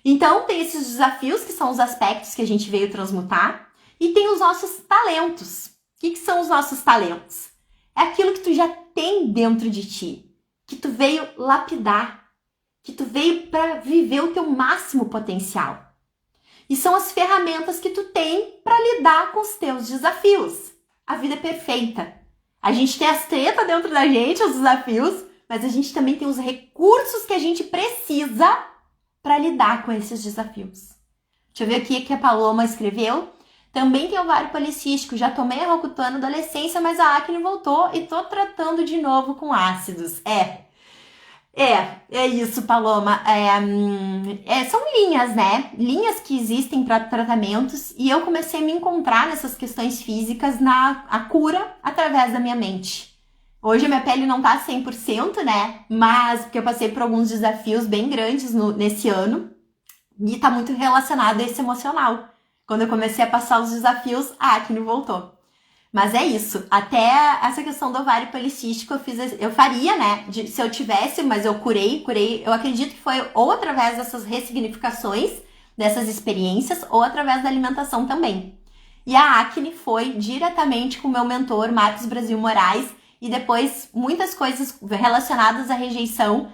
Então, tem esses desafios, que são os aspectos que a gente veio transmutar, e tem os nossos talentos. O que são os nossos talentos? É aquilo que tu já tem dentro de ti, que tu veio lapidar, que tu veio para viver o teu máximo potencial. E são as ferramentas que tu tem para lidar com os teus desafios. A vida é perfeita. A gente tem as tretas dentro da gente, os desafios, mas a gente também tem os recursos que a gente precisa para lidar com esses desafios. Deixa eu ver aqui o que a Paloma escreveu. Também tem ovário policístico. Já tomei a Roacutan na adolescência, mas a acne voltou e tô tratando de novo com ácidos. É isso, Paloma. São linhas, né? Linhas que existem para tratamentos e eu comecei a me encontrar nessas questões físicas a cura através da minha mente. Hoje a minha pele não tá 100%, né? Mas porque eu passei por alguns desafios bem grandes nesse ano e tá muito relacionado a esse emocional. Quando eu comecei a passar os desafios, a acne voltou. Mas é isso. Até essa questão do ovário policístico eu faria, né? Se eu tivesse, mas eu curei. Eu acredito que foi ou através dessas ressignificações, dessas experiências, ou através da alimentação também. E a acne foi diretamente com o meu mentor, Marcos Brasil Moraes, e depois muitas coisas relacionadas à rejeição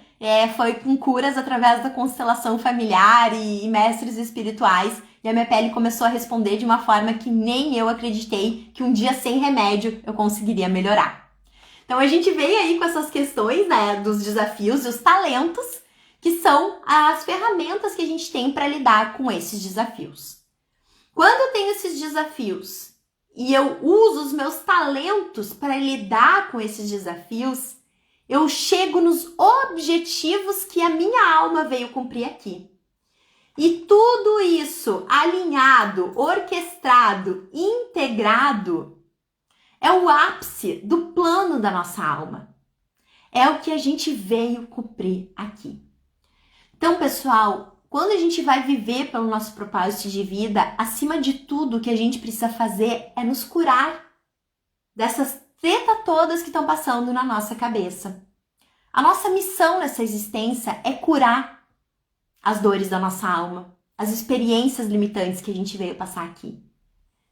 foi com curas através da constelação familiar e mestres espirituais. E a minha pele começou a responder de uma forma que nem eu acreditei que um dia sem remédio eu conseguiria melhorar. Então a gente veio aí com essas questões, né, dos desafios e os talentos, que são as ferramentas que a gente tem para lidar com esses desafios. Quando eu tenho esses desafios e eu uso os meus talentos para lidar com esses desafios, eu chego nos objetivos que a minha alma veio cumprir aqui. E tudo isso alinhado, orquestrado, integrado, é o ápice do plano da nossa alma. É o que a gente veio cumprir aqui. Então, pessoal, quando a gente vai viver pelo nosso propósito de vida, acima de tudo, o que a gente precisa fazer é nos curar dessas tretas todas que estão passando na nossa cabeça. A nossa missão nessa existência é curar as dores da nossa alma, as experiências limitantes que a gente veio passar aqui.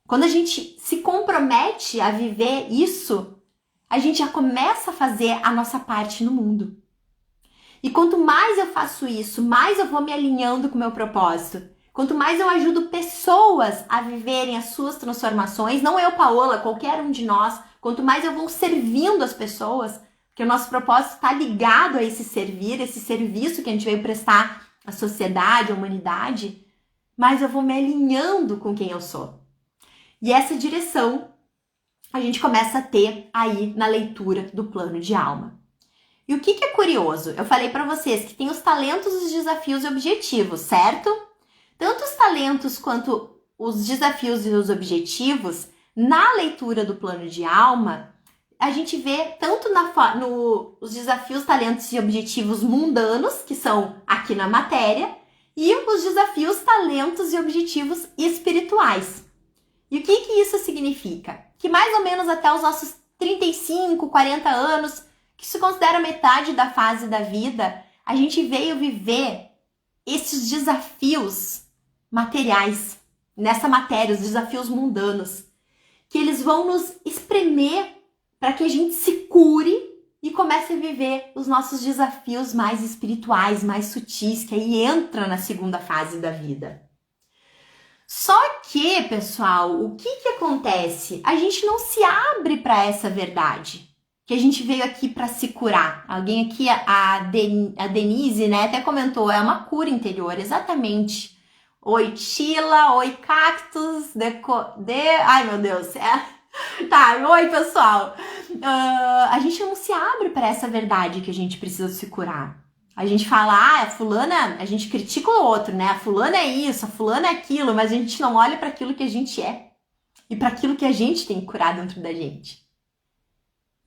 Quando a gente se compromete a viver isso, a gente já começa a fazer a nossa parte no mundo. E quanto mais eu faço isso, mais eu vou me alinhando com o meu propósito. Quanto mais eu ajudo pessoas a viverem as suas transformações, não eu, Paola, qualquer um de nós, quanto mais eu vou servindo as pessoas, porque o nosso propósito está ligado a esse servir, esse serviço que a gente veio prestar à sociedade, à humanidade, mais eu vou me alinhando com quem eu sou. E essa direção a gente começa a ter aí na leitura do plano de alma. E o que é curioso? Eu falei para vocês que tem os talentos, os desafios e objetivos, certo? Tanto os talentos quanto os desafios e os objetivos, na leitura do plano de alma, a gente vê tanto os desafios, talentos e objetivos mundanos, que são aqui na matéria, e os desafios, talentos e objetivos espirituais. E o que isso significa? Que mais ou menos até os nossos 35, 40 anos, que se considera metade da fase da vida, a gente veio viver esses desafios materiais, nessa matéria, os desafios mundanos, que eles vão nos espremer para que a gente se cure e comece a viver os nossos desafios mais espirituais, mais sutis, que aí entra na segunda fase da vida. Só que, pessoal, o que acontece? A gente não se abre para essa verdade. Que a gente veio aqui para se curar. Alguém aqui, a Denise, né, até comentou, é uma cura interior, exatamente. Oi, Tila, oi, Cactus, ai, meu Deus. Tá, oi, pessoal. A gente não se abre para essa verdade que a gente precisa se curar. A gente fala, a fulana, a gente critica o outro, né? A fulana é isso, a fulana é aquilo, mas a gente não olha para aquilo que a gente é e para aquilo que a gente tem que curar dentro da gente.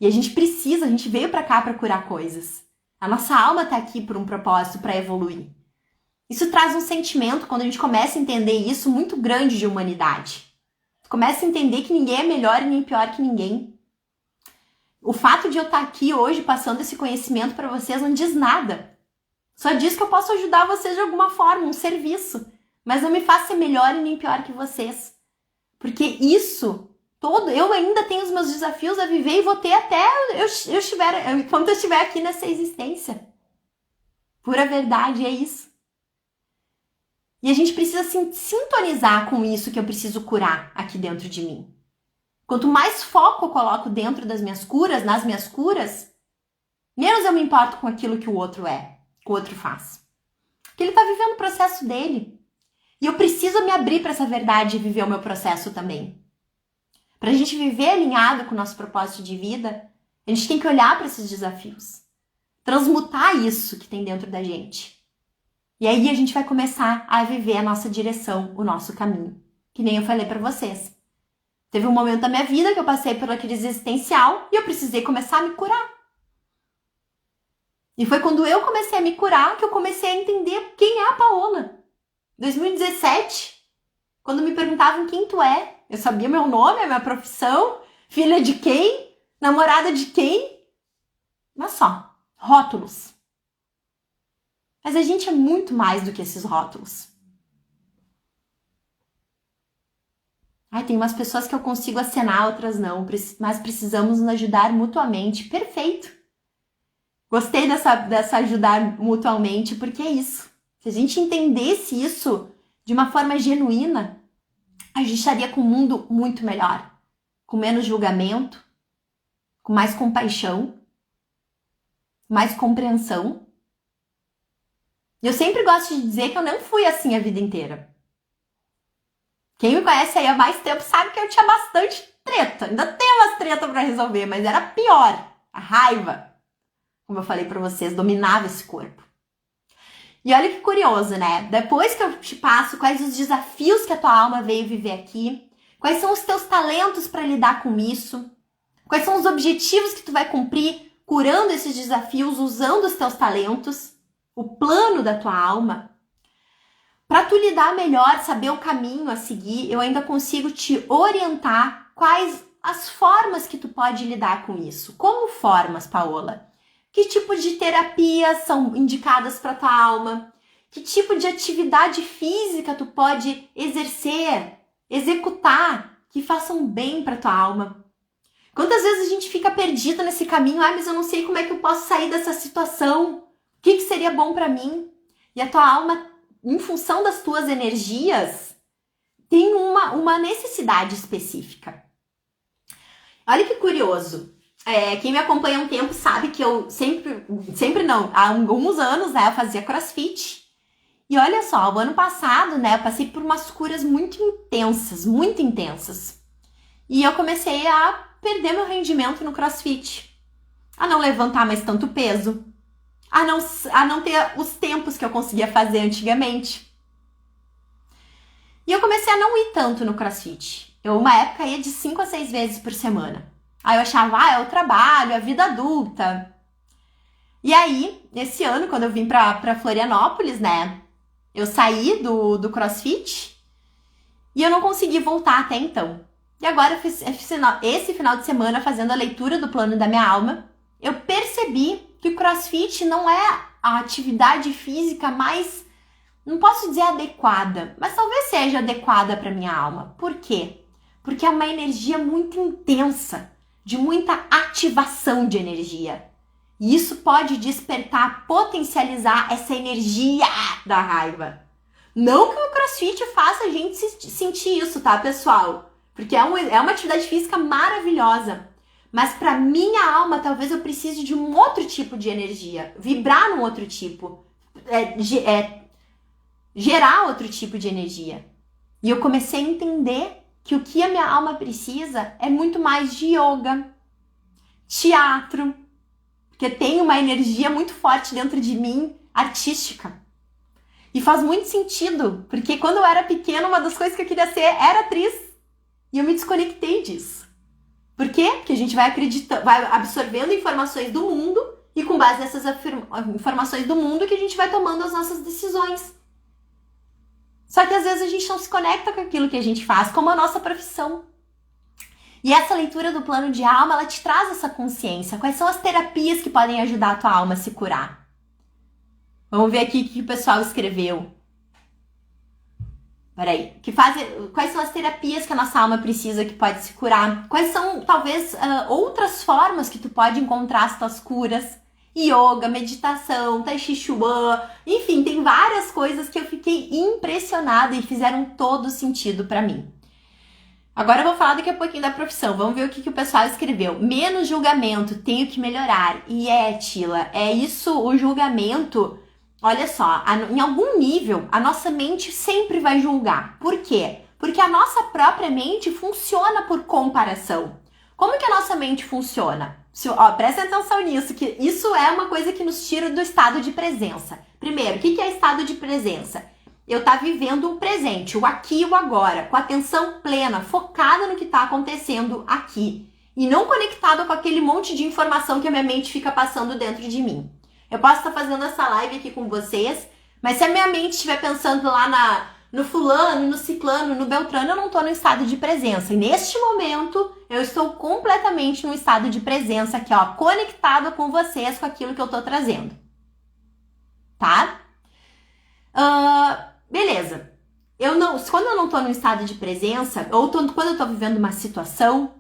E a gente veio pra cá pra curar coisas. A nossa alma tá aqui por um propósito, pra evoluir. Isso traz um sentimento, quando a gente começa a entender isso, muito grande de humanidade. Começa a entender que ninguém é melhor e nem pior que ninguém. O fato de eu estar aqui hoje passando esse conhecimento pra vocês não diz nada. Só diz que eu posso ajudar vocês de alguma forma, um serviço. Mas não me faz ser melhor e nem pior que vocês. Porque isso... eu ainda tenho os meus desafios a viver e vou ter até quando eu estiver aqui nessa existência. Pura verdade, é isso. E a gente precisa se sintonizar com isso que eu preciso curar aqui dentro de mim. Quanto mais foco eu coloco dentro das minhas curas, nas minhas curas, menos eu me importo com aquilo que o outro que o outro faz. Porque ele está vivendo o processo dele. E eu preciso me abrir para essa verdade e viver o meu processo também. Para a gente viver alinhado com o nosso propósito de vida, a gente tem que olhar para esses desafios. Transmutar isso que tem dentro da gente. E aí a gente vai começar a viver a nossa direção, o nosso caminho. Que nem eu falei para vocês. Teve um momento da minha vida que eu passei pela crise existencial e eu precisei começar a me curar. E foi quando eu comecei a me curar que eu comecei a entender quem é a Paola. 2017, quando me perguntavam quem tu é, eu sabia meu nome, a minha profissão, filha de quem, namorada de quem. Mas só, rótulos. Mas a gente é muito mais do que esses rótulos. Tem umas pessoas que eu consigo acenar, outras não, mas precisamos nos ajudar mutuamente. Perfeito. Gostei dessa ajudar mutuamente, porque é isso. Se a gente entendesse isso de uma forma genuína, a gente estaria com um mundo muito melhor, com menos julgamento, com mais compaixão, mais compreensão. E eu sempre gosto de dizer que eu não fui assim a vida inteira. Quem me conhece aí há mais tempo sabe que eu tinha bastante treta. Ainda tenho umas tretas pra resolver, mas era pior. A raiva, como eu falei pra vocês, dominava esse corpo. E olha que curioso, né? Depois que eu te passo quais os desafios que a tua alma veio viver aqui, quais são os teus talentos para lidar com isso, quais são os objetivos que tu vai cumprir curando esses desafios, usando os teus talentos, o plano da tua alma. Para tu lidar melhor, saber o caminho a seguir, eu ainda consigo te orientar quais as formas que tu pode lidar com isso. Como formas, Paola? Que tipo de terapias são indicadas para tua alma? Que tipo de atividade física tu pode exercer, executar, que façam bem para tua alma? Quantas vezes a gente fica perdida nesse caminho? Mas eu não sei como é que eu posso sair dessa situação. O que seria bom para mim? E a tua alma, em função das tuas energias, tem uma necessidade específica. Olha que curioso. Quem me acompanha há um tempo sabe que eu sempre não, há alguns anos, né, eu fazia crossfit. E olha só, o ano passado, né, eu passei por umas curas muito intensas. E eu comecei a perder meu rendimento no crossfit. A não levantar mais tanto peso. A não ter os tempos que eu conseguia fazer antigamente. E eu comecei a não ir tanto no crossfit. Eu, uma época, ia de 5 a 6 vezes por semana. Aí eu achava, é o trabalho, a vida adulta. E aí, esse ano, quando eu vim pra Florianópolis, né, eu saí do crossfit e eu não consegui voltar até então. E agora, esse final de semana, fazendo a leitura do plano da minha alma, eu percebi que o crossfit não é a atividade física mais, não posso dizer adequada, mas talvez seja adequada para minha alma. Por quê? Porque é uma energia muito intensa, de muita ativação de energia. E isso pode despertar, potencializar essa energia da raiva. Não que o crossfit faça a gente sentir isso, tá, pessoal? Porque é uma atividade física maravilhosa. Mas para minha alma, talvez eu precise de um outro tipo de energia. Vibrar num outro tipo. Gerar outro tipo de energia. E eu comecei a entender que o que a minha alma precisa é muito mais de yoga, teatro, porque tem uma energia muito forte dentro de mim, artística. E faz muito sentido, porque quando eu era pequena, uma das coisas que eu queria ser era atriz. E eu me desconectei disso. Por quê? Porque a gente vai absorvendo informações do mundo e com base nessas informações do mundo que a gente vai tomando as nossas decisões. Só que às vezes a gente não se conecta com aquilo que a gente faz, como a nossa profissão. E essa leitura do plano de alma, ela te traz essa consciência. Quais são as terapias que podem ajudar a tua alma a se curar? Vamos ver aqui o que o pessoal escreveu. Peraí. Quais são as terapias que a nossa alma precisa que pode se curar? Quais são, talvez, outras formas que tu pode encontrar as tuas curas? Yoga, meditação, tai chi chuan, enfim, tem várias coisas que eu fiquei impressionada e fizeram todo sentido pra mim. Agora eu vou falar daqui a pouquinho da profissão. Vamos ver o que o pessoal escreveu. Menos julgamento, tenho que melhorar. E Tila, é isso, o julgamento. Olha só, em algum nível, a nossa mente sempre vai julgar. Por quê? Porque a nossa própria mente funciona por comparação. Como que a nossa mente funciona? Presta atenção nisso, que isso é uma coisa que nos tira do estado de presença. Primeiro, o que é estado de presença? Eu estar vivendo o presente, o aqui e o agora, com atenção plena, focada no que está acontecendo aqui. E não conectada com aquele monte de informação que a minha mente fica passando dentro de mim. Eu posso estar fazendo essa live aqui com vocês, mas se a minha mente estiver pensando lá no fulano, no ciclano, no beltrano, eu não estou no estado de presença. E neste momento, eu estou completamente no estado de presença aqui, ó, conectada com vocês, com aquilo que eu estou trazendo. Tá? Beleza. Quando eu não estou no estado de presença, ou quando eu estou vivendo uma situação,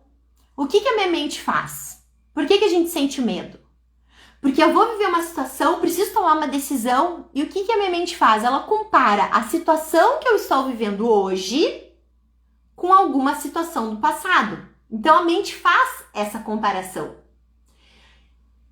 o que a minha mente faz? Por que a gente sente medo? Porque eu vou viver uma situação, preciso tomar uma decisão, e o que a minha mente faz? Ela compara a situação que eu estou vivendo hoje com alguma situação do passado. Então a mente faz essa comparação.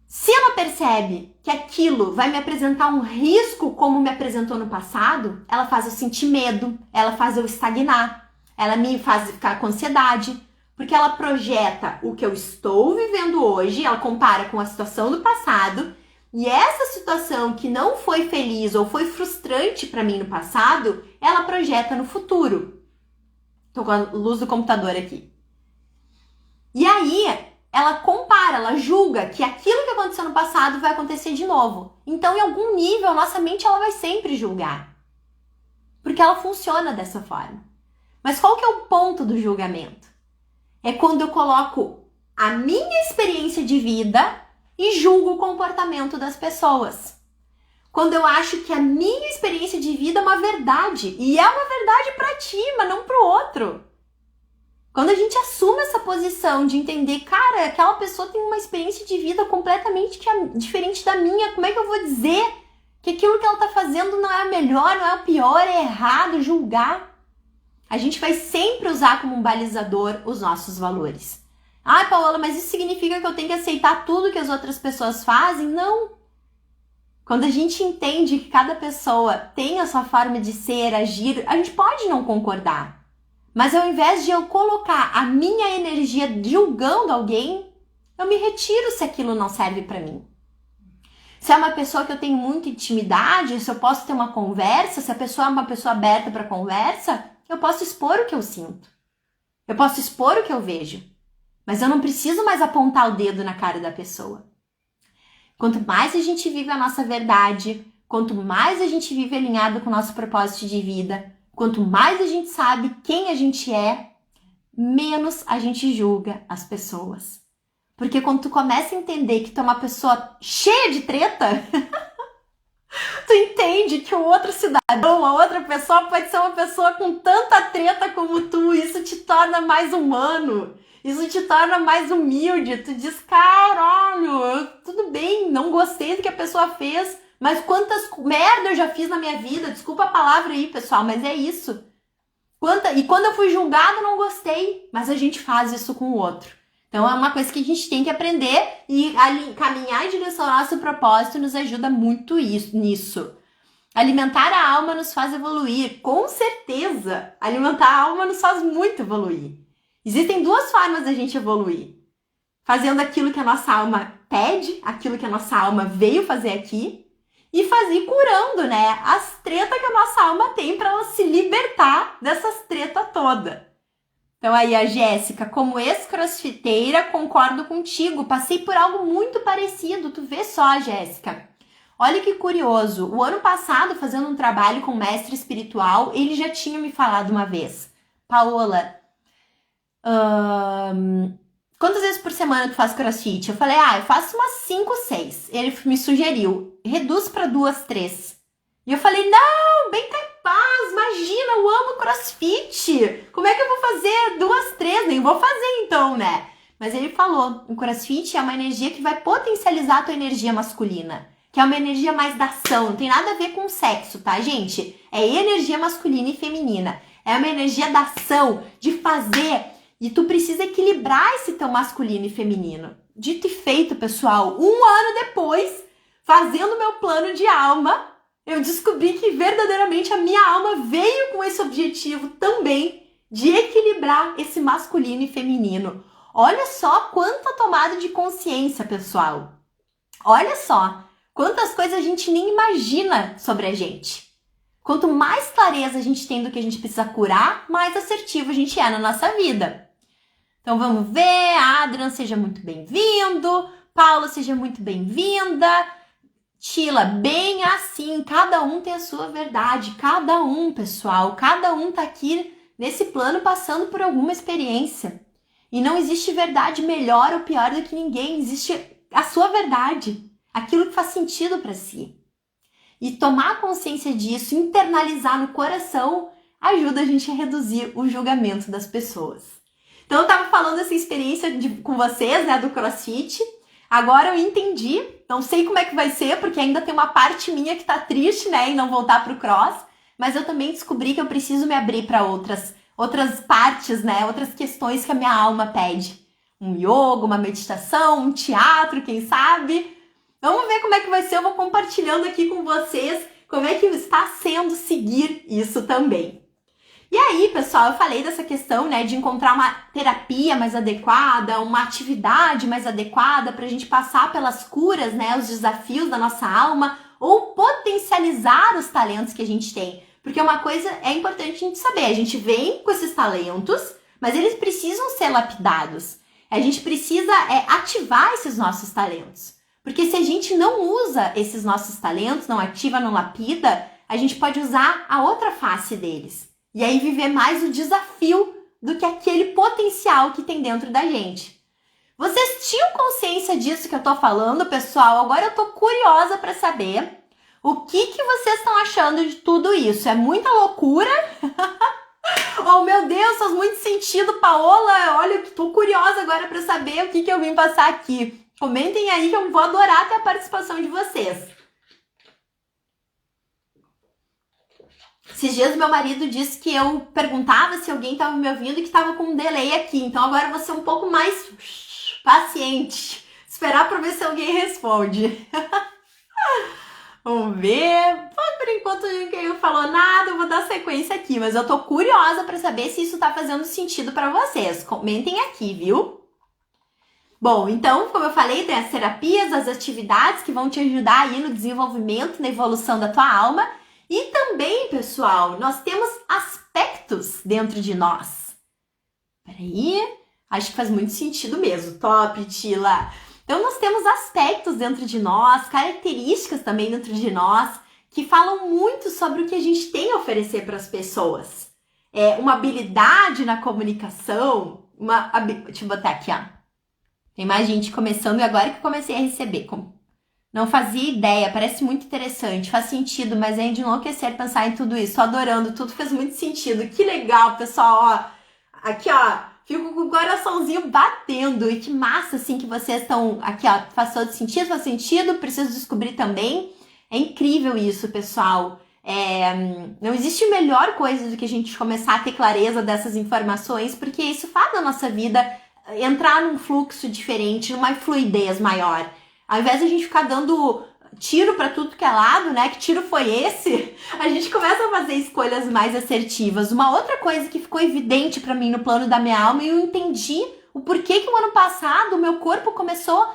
Se ela percebe que aquilo vai me apresentar um risco como me apresentou no passado, ela faz eu sentir medo, ela faz eu estagnar, ela me faz ficar com ansiedade, porque ela projeta o que eu estou vivendo hoje, ela compara com a situação do passado, e essa situação que não foi feliz ou foi frustrante para mim no passado, ela projeta no futuro. Tô com a luz do computador aqui. E aí, ela compara cara, ela julga que aquilo que aconteceu no passado vai acontecer de novo. Então, em algum nível, a nossa mente ela vai sempre julgar. Porque ela funciona dessa forma. Mas qual que é o ponto do julgamento? É quando eu coloco a minha experiência de vida e julgo o comportamento das pessoas. Quando eu acho que a minha experiência de vida é uma verdade. E é uma verdade para ti, mas não para o outro. Quando a gente assume essa posição de entender, cara, aquela pessoa tem uma experiência de vida completamente diferente da minha, como é que eu vou dizer que aquilo que ela está fazendo não é o melhor, não é o pior, é errado, julgar? A gente vai sempre usar como um balizador os nossos valores. Ah, Paola, mas isso significa que eu tenho que aceitar tudo que as outras pessoas fazem? Não. Quando a gente entende que cada pessoa tem a sua forma de ser, agir, a gente pode não concordar. Mas ao invés de eu colocar a minha energia julgando alguém, eu me retiro se aquilo não serve para mim. Se é uma pessoa que eu tenho muita intimidade, se eu posso ter uma conversa, se a pessoa é uma pessoa aberta para conversa, eu posso expor o que eu sinto. Eu posso expor o que eu vejo. Mas eu não preciso mais apontar o dedo na cara da pessoa. Quanto mais a gente vive a nossa verdade, quanto mais a gente vive alinhado com o nosso propósito de vida, quanto mais a gente sabe quem a gente é, menos a gente julga as pessoas. Porque quando tu começa a entender que tu é uma pessoa cheia de treta, tu entende que o outro cidadão, a outra pessoa pode ser uma pessoa com tanta treta como tu. Isso te torna mais humano. Isso te torna mais humilde. Tu diz, caralho, tudo bem, não gostei do que a pessoa fez, mas quantas merda eu já fiz na minha vida. Desculpa a palavra aí, pessoal, mas é isso. E quando eu fui julgada, não gostei. Mas a gente faz isso com o outro. Então é uma coisa que a gente tem que aprender e caminhar em direção ao nosso propósito nos ajuda muito nisso. Alimentar a alma nos faz evoluir. Com certeza, alimentar a alma nos faz muito evoluir. Existem duas formas da gente evoluir. Fazendo aquilo que a nossa alma pede, aquilo que a nossa alma veio fazer aqui, e curando, né, as tretas que a nossa alma tem para ela se libertar dessas tretas todas. Então aí a Jéssica, como ex-crossfiteira, concordo contigo, passei por algo muito parecido, tu vê só, Jéssica. Olha que curioso, o ano passado, fazendo um trabalho com um mestre espiritual, ele já tinha me falado uma vez, Paola, quantas vezes por semana tu faz crossfit? Eu falei, eu faço umas 5, 6. Ele me sugeriu, reduz para 2, 3. E eu falei, não, bem capaz, imagina, eu amo crossfit. Como é que eu vou fazer 2, 3? Nem vou fazer então, né? Mas ele falou, o crossfit é uma energia que vai potencializar a tua energia masculina, que é uma energia mais da ação, não tem nada a ver com sexo, tá, gente? É energia masculina e feminina. É uma energia da ação, de fazer. E tu precisa equilibrar esse teu masculino e feminino. Dito e feito, pessoal, 1 ano depois, fazendo meu plano de alma, eu descobri que verdadeiramente a minha alma veio com esse objetivo também de equilibrar esse masculino e feminino. Olha só quanta tomada de consciência, pessoal. Olha só quantas coisas a gente nem imagina sobre a gente. Quanto mais clareza a gente tem do que a gente precisa curar, mais assertivo a gente é na nossa vida. Então vamos ver, Adrian, seja muito bem-vindo, Paula, seja muito bem-vinda, Tila, bem assim, cada um tem a sua verdade, cada um, pessoal, cada um tá aqui nesse plano passando por alguma experiência. E não existe verdade melhor ou pior do que ninguém, existe a sua verdade, aquilo que faz sentido para si. E tomar consciência disso, internalizar no coração, ajuda a gente a reduzir o julgamento das pessoas. Então eu tava falando essa experiência com vocês, né, do CrossFit. Agora eu entendi, não sei como é que vai ser, porque ainda tem uma parte minha que tá triste, né, em não voltar pro cross, mas eu também descobri que eu preciso me abrir para outras partes, né, outras questões que a minha alma pede. Um yoga, uma meditação, um teatro, quem sabe? Vamos ver como é que vai ser, eu vou compartilhando aqui com vocês como é que está sendo seguir isso também. E aí, pessoal, eu falei dessa questão, né, de encontrar uma terapia mais adequada, uma atividade mais adequada para a gente passar pelas curas, né, os desafios da nossa alma ou potencializar os talentos que a gente tem. Porque uma coisa é importante a gente saber, a gente vem com esses talentos, mas eles precisam ser lapidados. A gente precisa ativar esses nossos talentos. Porque se a gente não usa esses nossos talentos, não ativa, não lapida, a gente pode usar a outra face deles. E aí viver mais o desafio do que aquele potencial que tem dentro da gente. Vocês tinham consciência disso que eu tô falando, pessoal? Agora eu tô curiosa para saber o que vocês estão achando de tudo isso. É muita loucura? Oh, meu Deus, faz muito sentido, Paola. Olha, eu tô curiosa agora para saber o que eu vim passar aqui. Comentem aí que eu vou adorar ter a participação de vocês. Esses dias meu marido disse que eu perguntava se alguém estava me ouvindo e que estava com um delay aqui. Então agora eu vou ser um pouco mais paciente. Esperar para ver se alguém responde. Vamos ver. Por enquanto ninguém falou nada, eu vou dar sequência aqui. Mas eu tô curiosa para saber se isso tá fazendo sentido para vocês. Comentem aqui, viu? Bom, então, como eu falei, tem as terapias, as atividades que vão te ajudar aí no desenvolvimento, na evolução da tua alma. E também, pessoal, nós temos aspectos dentro de nós. Peraí, acho que faz muito sentido mesmo. Top, Tila! Então, nós temos aspectos dentro de nós, características também dentro de nós, que falam muito sobre o que a gente tem a oferecer para as pessoas. Uma habilidade na comunicação, deixa eu botar aqui, ó. Tem mais gente começando e agora que eu comecei a receber. Não fazia ideia, parece muito interessante, faz sentido, mas é de enlouquecer pensar em tudo isso. Tô adorando, tudo fez muito sentido. Que legal, pessoal, ó. Aqui, ó, fico com o coraçãozinho batendo. E que massa, assim, que vocês estão aqui, ó. Faz todo sentido, faz sentido, preciso descobrir também. É incrível isso, pessoal. Não existe melhor coisa do que a gente começar a ter clareza dessas informações, porque isso faz da nossa vida entrar num fluxo diferente, numa fluidez maior. Ao invés de a gente ficar dando tiro para tudo que é lado, né? Que tiro foi esse? A gente começa a fazer escolhas mais assertivas. Uma outra coisa que ficou evidente para mim no plano da minha alma, e eu entendi o porquê que o ano passado o meu corpo começou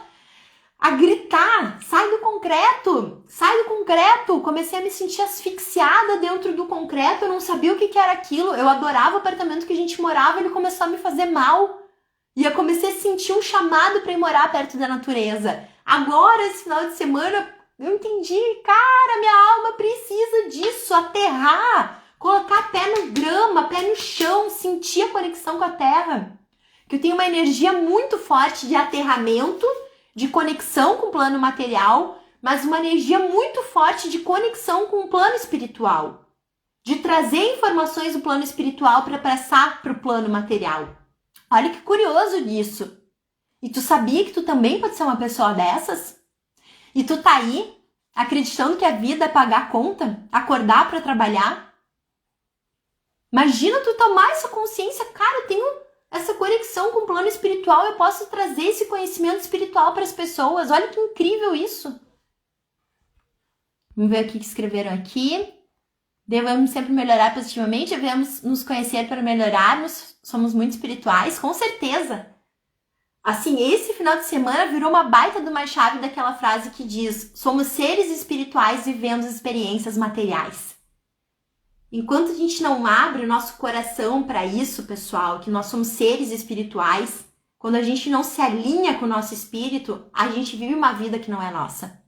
a gritar, sai do concreto, sai do concreto. Comecei a me sentir asfixiada dentro do concreto, eu não sabia o que era aquilo. Eu adorava o apartamento que a gente morava, ele começou a me fazer mal. E eu comecei a sentir um chamado para ir morar perto da natureza. Agora, esse final de semana, eu entendi, cara, minha alma precisa disso, aterrar, colocar pé no grama, pé no chão, sentir a conexão com a terra. Que eu tenho uma energia muito forte de aterramento, de conexão com o plano material, mas uma energia muito forte de conexão com o plano espiritual. De trazer informações do plano espiritual para passar para o plano material. Olha que curioso disso. E tu sabia que tu também pode ser uma pessoa dessas? E tu tá aí acreditando que a vida é pagar a conta? Acordar para trabalhar? Imagina tu tomar essa consciência. Cara, eu tenho essa conexão com o plano espiritual. Eu posso trazer esse conhecimento espiritual para as pessoas. Olha que incrível isso. Vamos ver o que escreveram aqui. Devemos sempre melhorar positivamente, devemos nos conhecer para melhorarmos, somos muito espirituais, com certeza. Assim, esse final de semana virou uma baita de uma chave daquela frase que diz: somos seres espirituais vivendo experiências materiais. Enquanto a gente não abre o nosso coração para isso, pessoal, que nós somos seres espirituais, quando a gente não se alinha com o nosso espírito, a gente vive uma vida que não é nossa.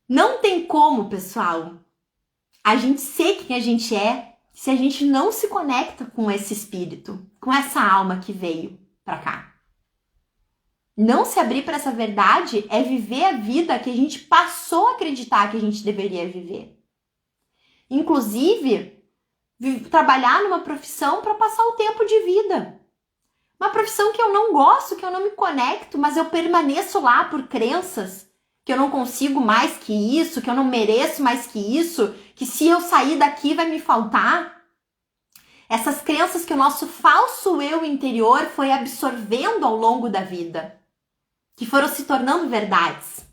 Não tem como, pessoal, a gente ser quem a gente é se a gente não se conecta com esse espírito, com essa alma que veio pra cá. Não se abrir para essa verdade é viver a vida que a gente passou a acreditar que a gente deveria viver. Inclusive, trabalhar numa profissão para passar o tempo de vida. Uma profissão que eu não gosto, que eu não me conecto, mas eu permaneço lá por crenças que eu não consigo mais que isso, que eu não mereço mais que isso, que se eu sair daqui vai me faltar. Essas crenças que o nosso falso eu interior foi absorvendo ao longo da vida, que foram se tornando verdades,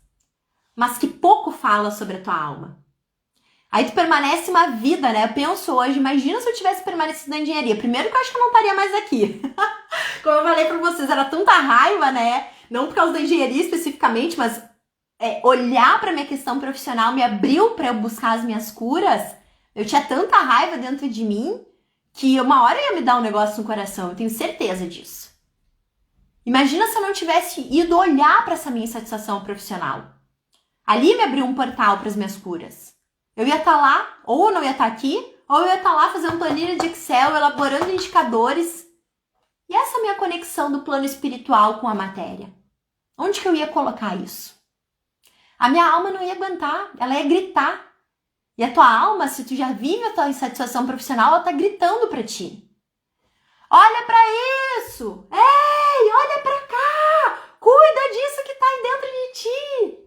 mas que pouco fala sobre a tua alma. Aí tu permanece uma vida, né? Eu penso hoje, imagina se eu tivesse permanecido na engenharia. Primeiro que eu acho que eu não estaria mais aqui. Como eu falei pra vocês, era tanta raiva, né? Não por causa da engenharia especificamente, mas olhar pra minha questão profissional me abriu pra eu buscar as minhas curas. Eu tinha tanta raiva dentro de mim que uma hora ia me dar um negócio no coração, eu tenho certeza disso. Imagina se eu não tivesse ido olhar para essa minha insatisfação profissional. Ali me abriu um portal para as minhas curas. Eu ia estar lá, ou eu não ia estar aqui, ou eu ia estar lá fazendo planilha de Excel, elaborando indicadores. E essa minha conexão do plano espiritual com a matéria? Onde que eu ia colocar isso? A minha alma não ia aguentar, ela ia gritar. E a tua alma, se tu já vive a tua insatisfação profissional, ela tá gritando para ti. Olha para isso! Ei, olha para cá! Cuida disso que tá aí dentro de ti!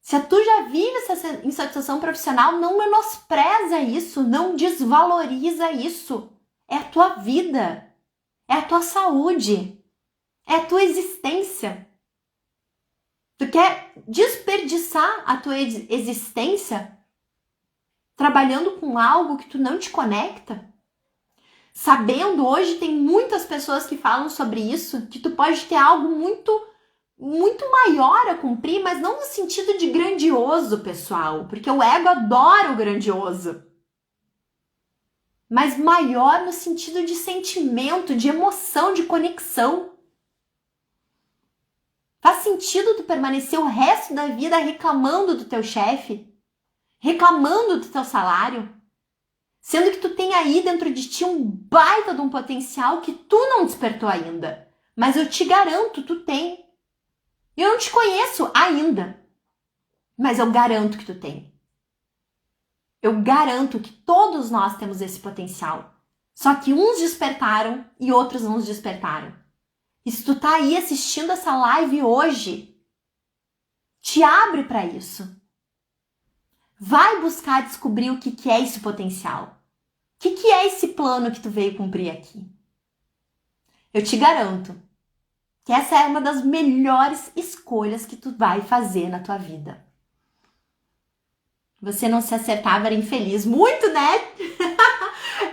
Se tu já vive essa insatisfação profissional, não menospreza isso, não desvaloriza isso. É a tua vida, é a tua saúde, é a tua existência. Tu quer desperdiçar a tua existência trabalhando com algo que tu não te conecta? Sabendo, hoje tem muitas pessoas que falam sobre isso, que tu pode ter algo muito maior a cumprir, mas não no sentido de grandioso, pessoal, porque o ego adora o grandioso. Mas maior no sentido de sentimento, de emoção, de conexão. Faz sentido tu permanecer o resto da vida reclamando do teu chefe? Reclamando do teu salário? Sendo que tu tem aí dentro de ti um baita de um potencial que tu não despertou ainda. Mas eu te garanto, tu tem. Eu não te conheço ainda, mas eu garanto que tu tem. Eu garanto que todos nós temos esse potencial. Só que uns despertaram e outros não despertaram. E se tu tá aí assistindo essa live hoje, te abre para isso. Vai buscar descobrir o que é esse potencial. O que é esse plano que tu veio cumprir aqui? Eu te garanto que essa é uma das melhores escolhas que tu vai fazer na tua vida. Você não se acertava, era infeliz. Muito, né?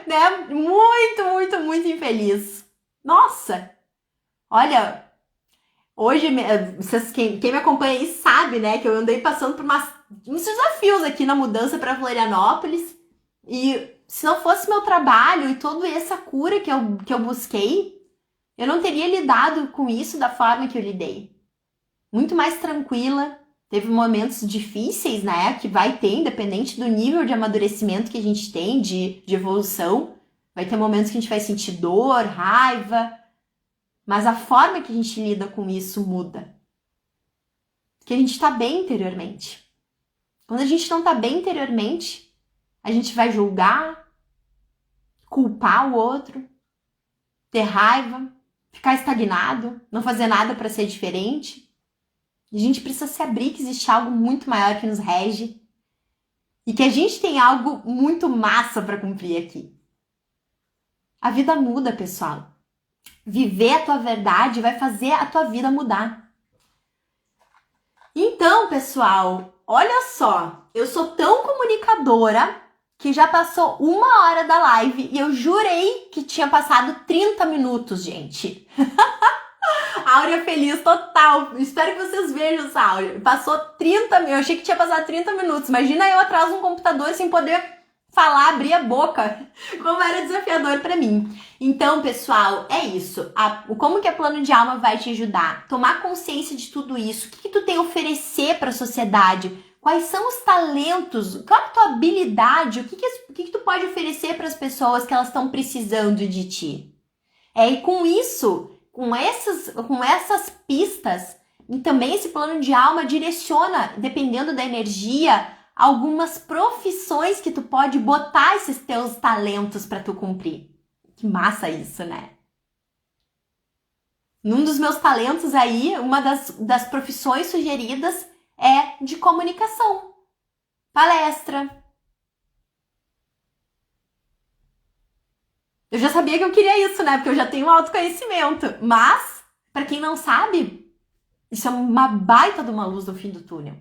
Né? Muito infeliz. Nossa! Olha, hoje, quem me acompanha aí sabe, né, que eu andei passando por uns desafios aqui na mudança para Florianópolis. E se não fosse meu trabalho e toda essa cura que eu busquei, eu não teria lidado com isso da forma que eu lidei. Muito mais tranquila. Teve momentos difíceis, né? Que vai ter, independente do nível de amadurecimento que a gente tem, de evolução. Vai ter momentos que a gente vai sentir dor, raiva. Mas a forma que a gente lida com isso muda. Porque a gente tá bem interiormente. Quando a gente não tá bem interiormente, a gente vai julgar, culpar o outro, ter raiva, ficar estagnado, não fazer nada para ser diferente. A gente precisa se abrir que existe algo muito maior que nos rege e que a gente tem algo muito massa para cumprir aqui. A vida muda, pessoal. Viver a tua verdade vai fazer a tua vida mudar. Então, pessoal, olha só, eu sou tão comunicadora que já passou 1 hora da live e eu jurei que tinha passado 30 minutos, gente. Áurea feliz total. Espero que vocês vejam essa Áurea. Passou 30 minutos. Eu achei que tinha passado 30 minutos. Imagina eu atrás de um computador sem poder falar, abrir a boca. Como era desafiador pra mim. Então, pessoal, é isso. Como que a Plano de Alma vai te ajudar? Tomar consciência de tudo isso. O que tu tem a oferecer pra sociedade? Quais são os talentos? Qual é a tua habilidade? O que tu pode oferecer para as pessoas que elas estão precisando de ti? E com isso, com essas pistas, e também esse plano de alma direciona, dependendo da energia, algumas profissões que tu pode botar esses teus talentos para tu cumprir. Que massa isso, né? Num dos meus talentos aí, uma das profissões sugeridas é de comunicação. Palestra. Eu já sabia que eu queria isso, né? Porque eu já tenho autoconhecimento. Mas, para quem não sabe, isso é uma baita de uma luz no fim do túnel.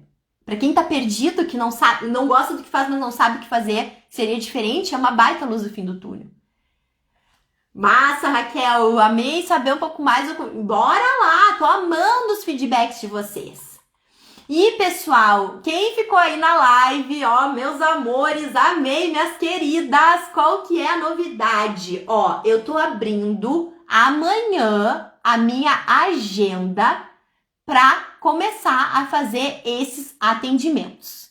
Para quem tá perdido, que não sabe, não gosta do que faz, mas não sabe o que fazer, seria diferente, é uma baita luz no fim do túnel. Massa, Raquel, amei saber um pouco mais. Bora lá, tô amando os feedbacks de vocês. E, pessoal, quem ficou aí na live, ó, meus amores, amei, minhas queridas, qual que é a novidade? Ó, eu tô abrindo amanhã a minha agenda para começar a fazer esses atendimentos.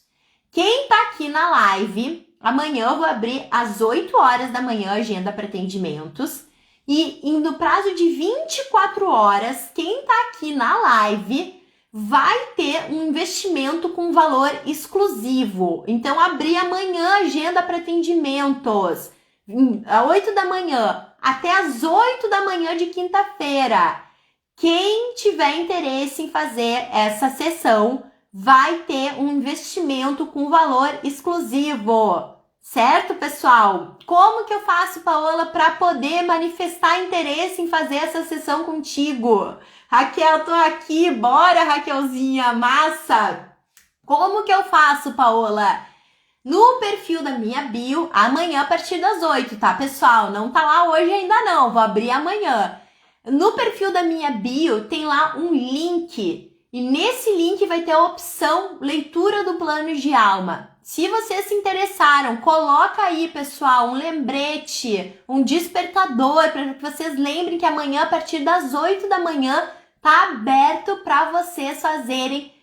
Quem tá aqui na live, amanhã eu vou abrir às 8 horas da manhã a agenda para atendimentos. E no prazo de 24 horas, quem tá aqui na live vai ter um investimento com valor exclusivo. Então, abrir amanhã a agenda para atendimentos, às 8 da manhã até às 8 da manhã de quinta-feira. Quem tiver interesse em fazer essa sessão vai ter um investimento com valor exclusivo. Certo, pessoal? Como que eu faço, Paola, para poder manifestar interesse em fazer essa sessão contigo? Raquel, tô aqui. Bora, Raquelzinha, massa! Como que eu faço, Paola? No perfil da minha bio, amanhã a partir das 8, tá, pessoal? Não tá lá hoje ainda não, vou abrir amanhã. No perfil da minha bio tem lá um link e nesse link vai ter a opção leitura do plano de alma. Se vocês se interessaram, coloca aí, pessoal, um lembrete, um despertador para que vocês lembrem que amanhã a partir das 8 da manhã tá aberto para vocês fazerem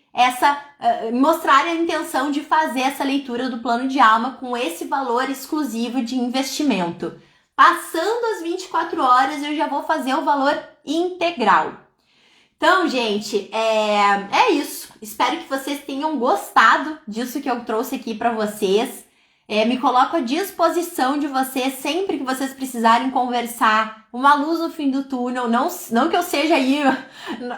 mostrarem a intenção de fazer essa leitura do plano de alma com esse valor exclusivo de investimento. Passando as 24 horas, eu já vou fazer o valor integral. Então, gente, é isso. Espero que vocês tenham gostado disso que eu trouxe aqui para vocês. Me coloco à disposição de vocês sempre que vocês precisarem conversar. Uma luz no fim do túnel. Não que eu seja aí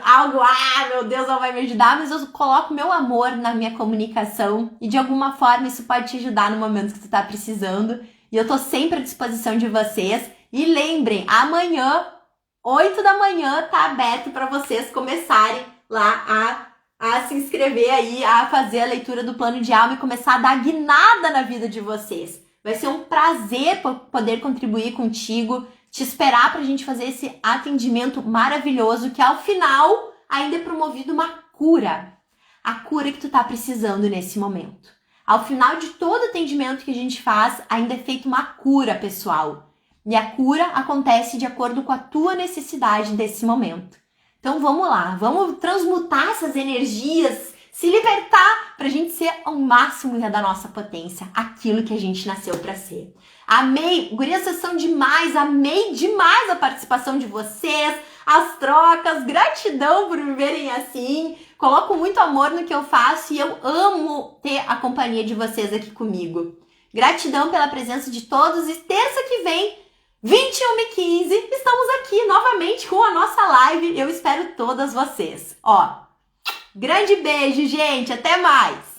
algo, meu Deus, não vai me ajudar, mas eu coloco meu amor na minha comunicação e de alguma forma isso pode te ajudar no momento que tu tá precisando. E eu tô sempre à disposição de vocês. E lembrem, amanhã, 8 da manhã, tá aberto para vocês começarem lá a se inscrever aí, a fazer a leitura do plano de alma e começar a dar guinada na vida de vocês. Vai ser um prazer poder contribuir contigo, te esperar pra gente fazer esse atendimento maravilhoso que ao final ainda é promovido uma cura. A cura que tu tá precisando nesse momento. Ao final de todo atendimento que a gente faz, ainda é feita uma cura, pessoal. E a cura acontece de acordo com a tua necessidade desse momento. Então vamos lá, vamos transmutar essas energias, se libertar pra gente ser ao máximo da nossa potência, aquilo que a gente nasceu pra ser. Amei, gurias, vocês são demais, amei demais a participação de vocês, as trocas, gratidão por me verem assim. Coloco muito amor no que eu faço e eu amo ter a companhia de vocês aqui comigo. Gratidão pela presença de todos e terça que vem, 21h15, estamos aqui novamente com a nossa live. Eu espero todas vocês. Grande beijo, gente. Até mais!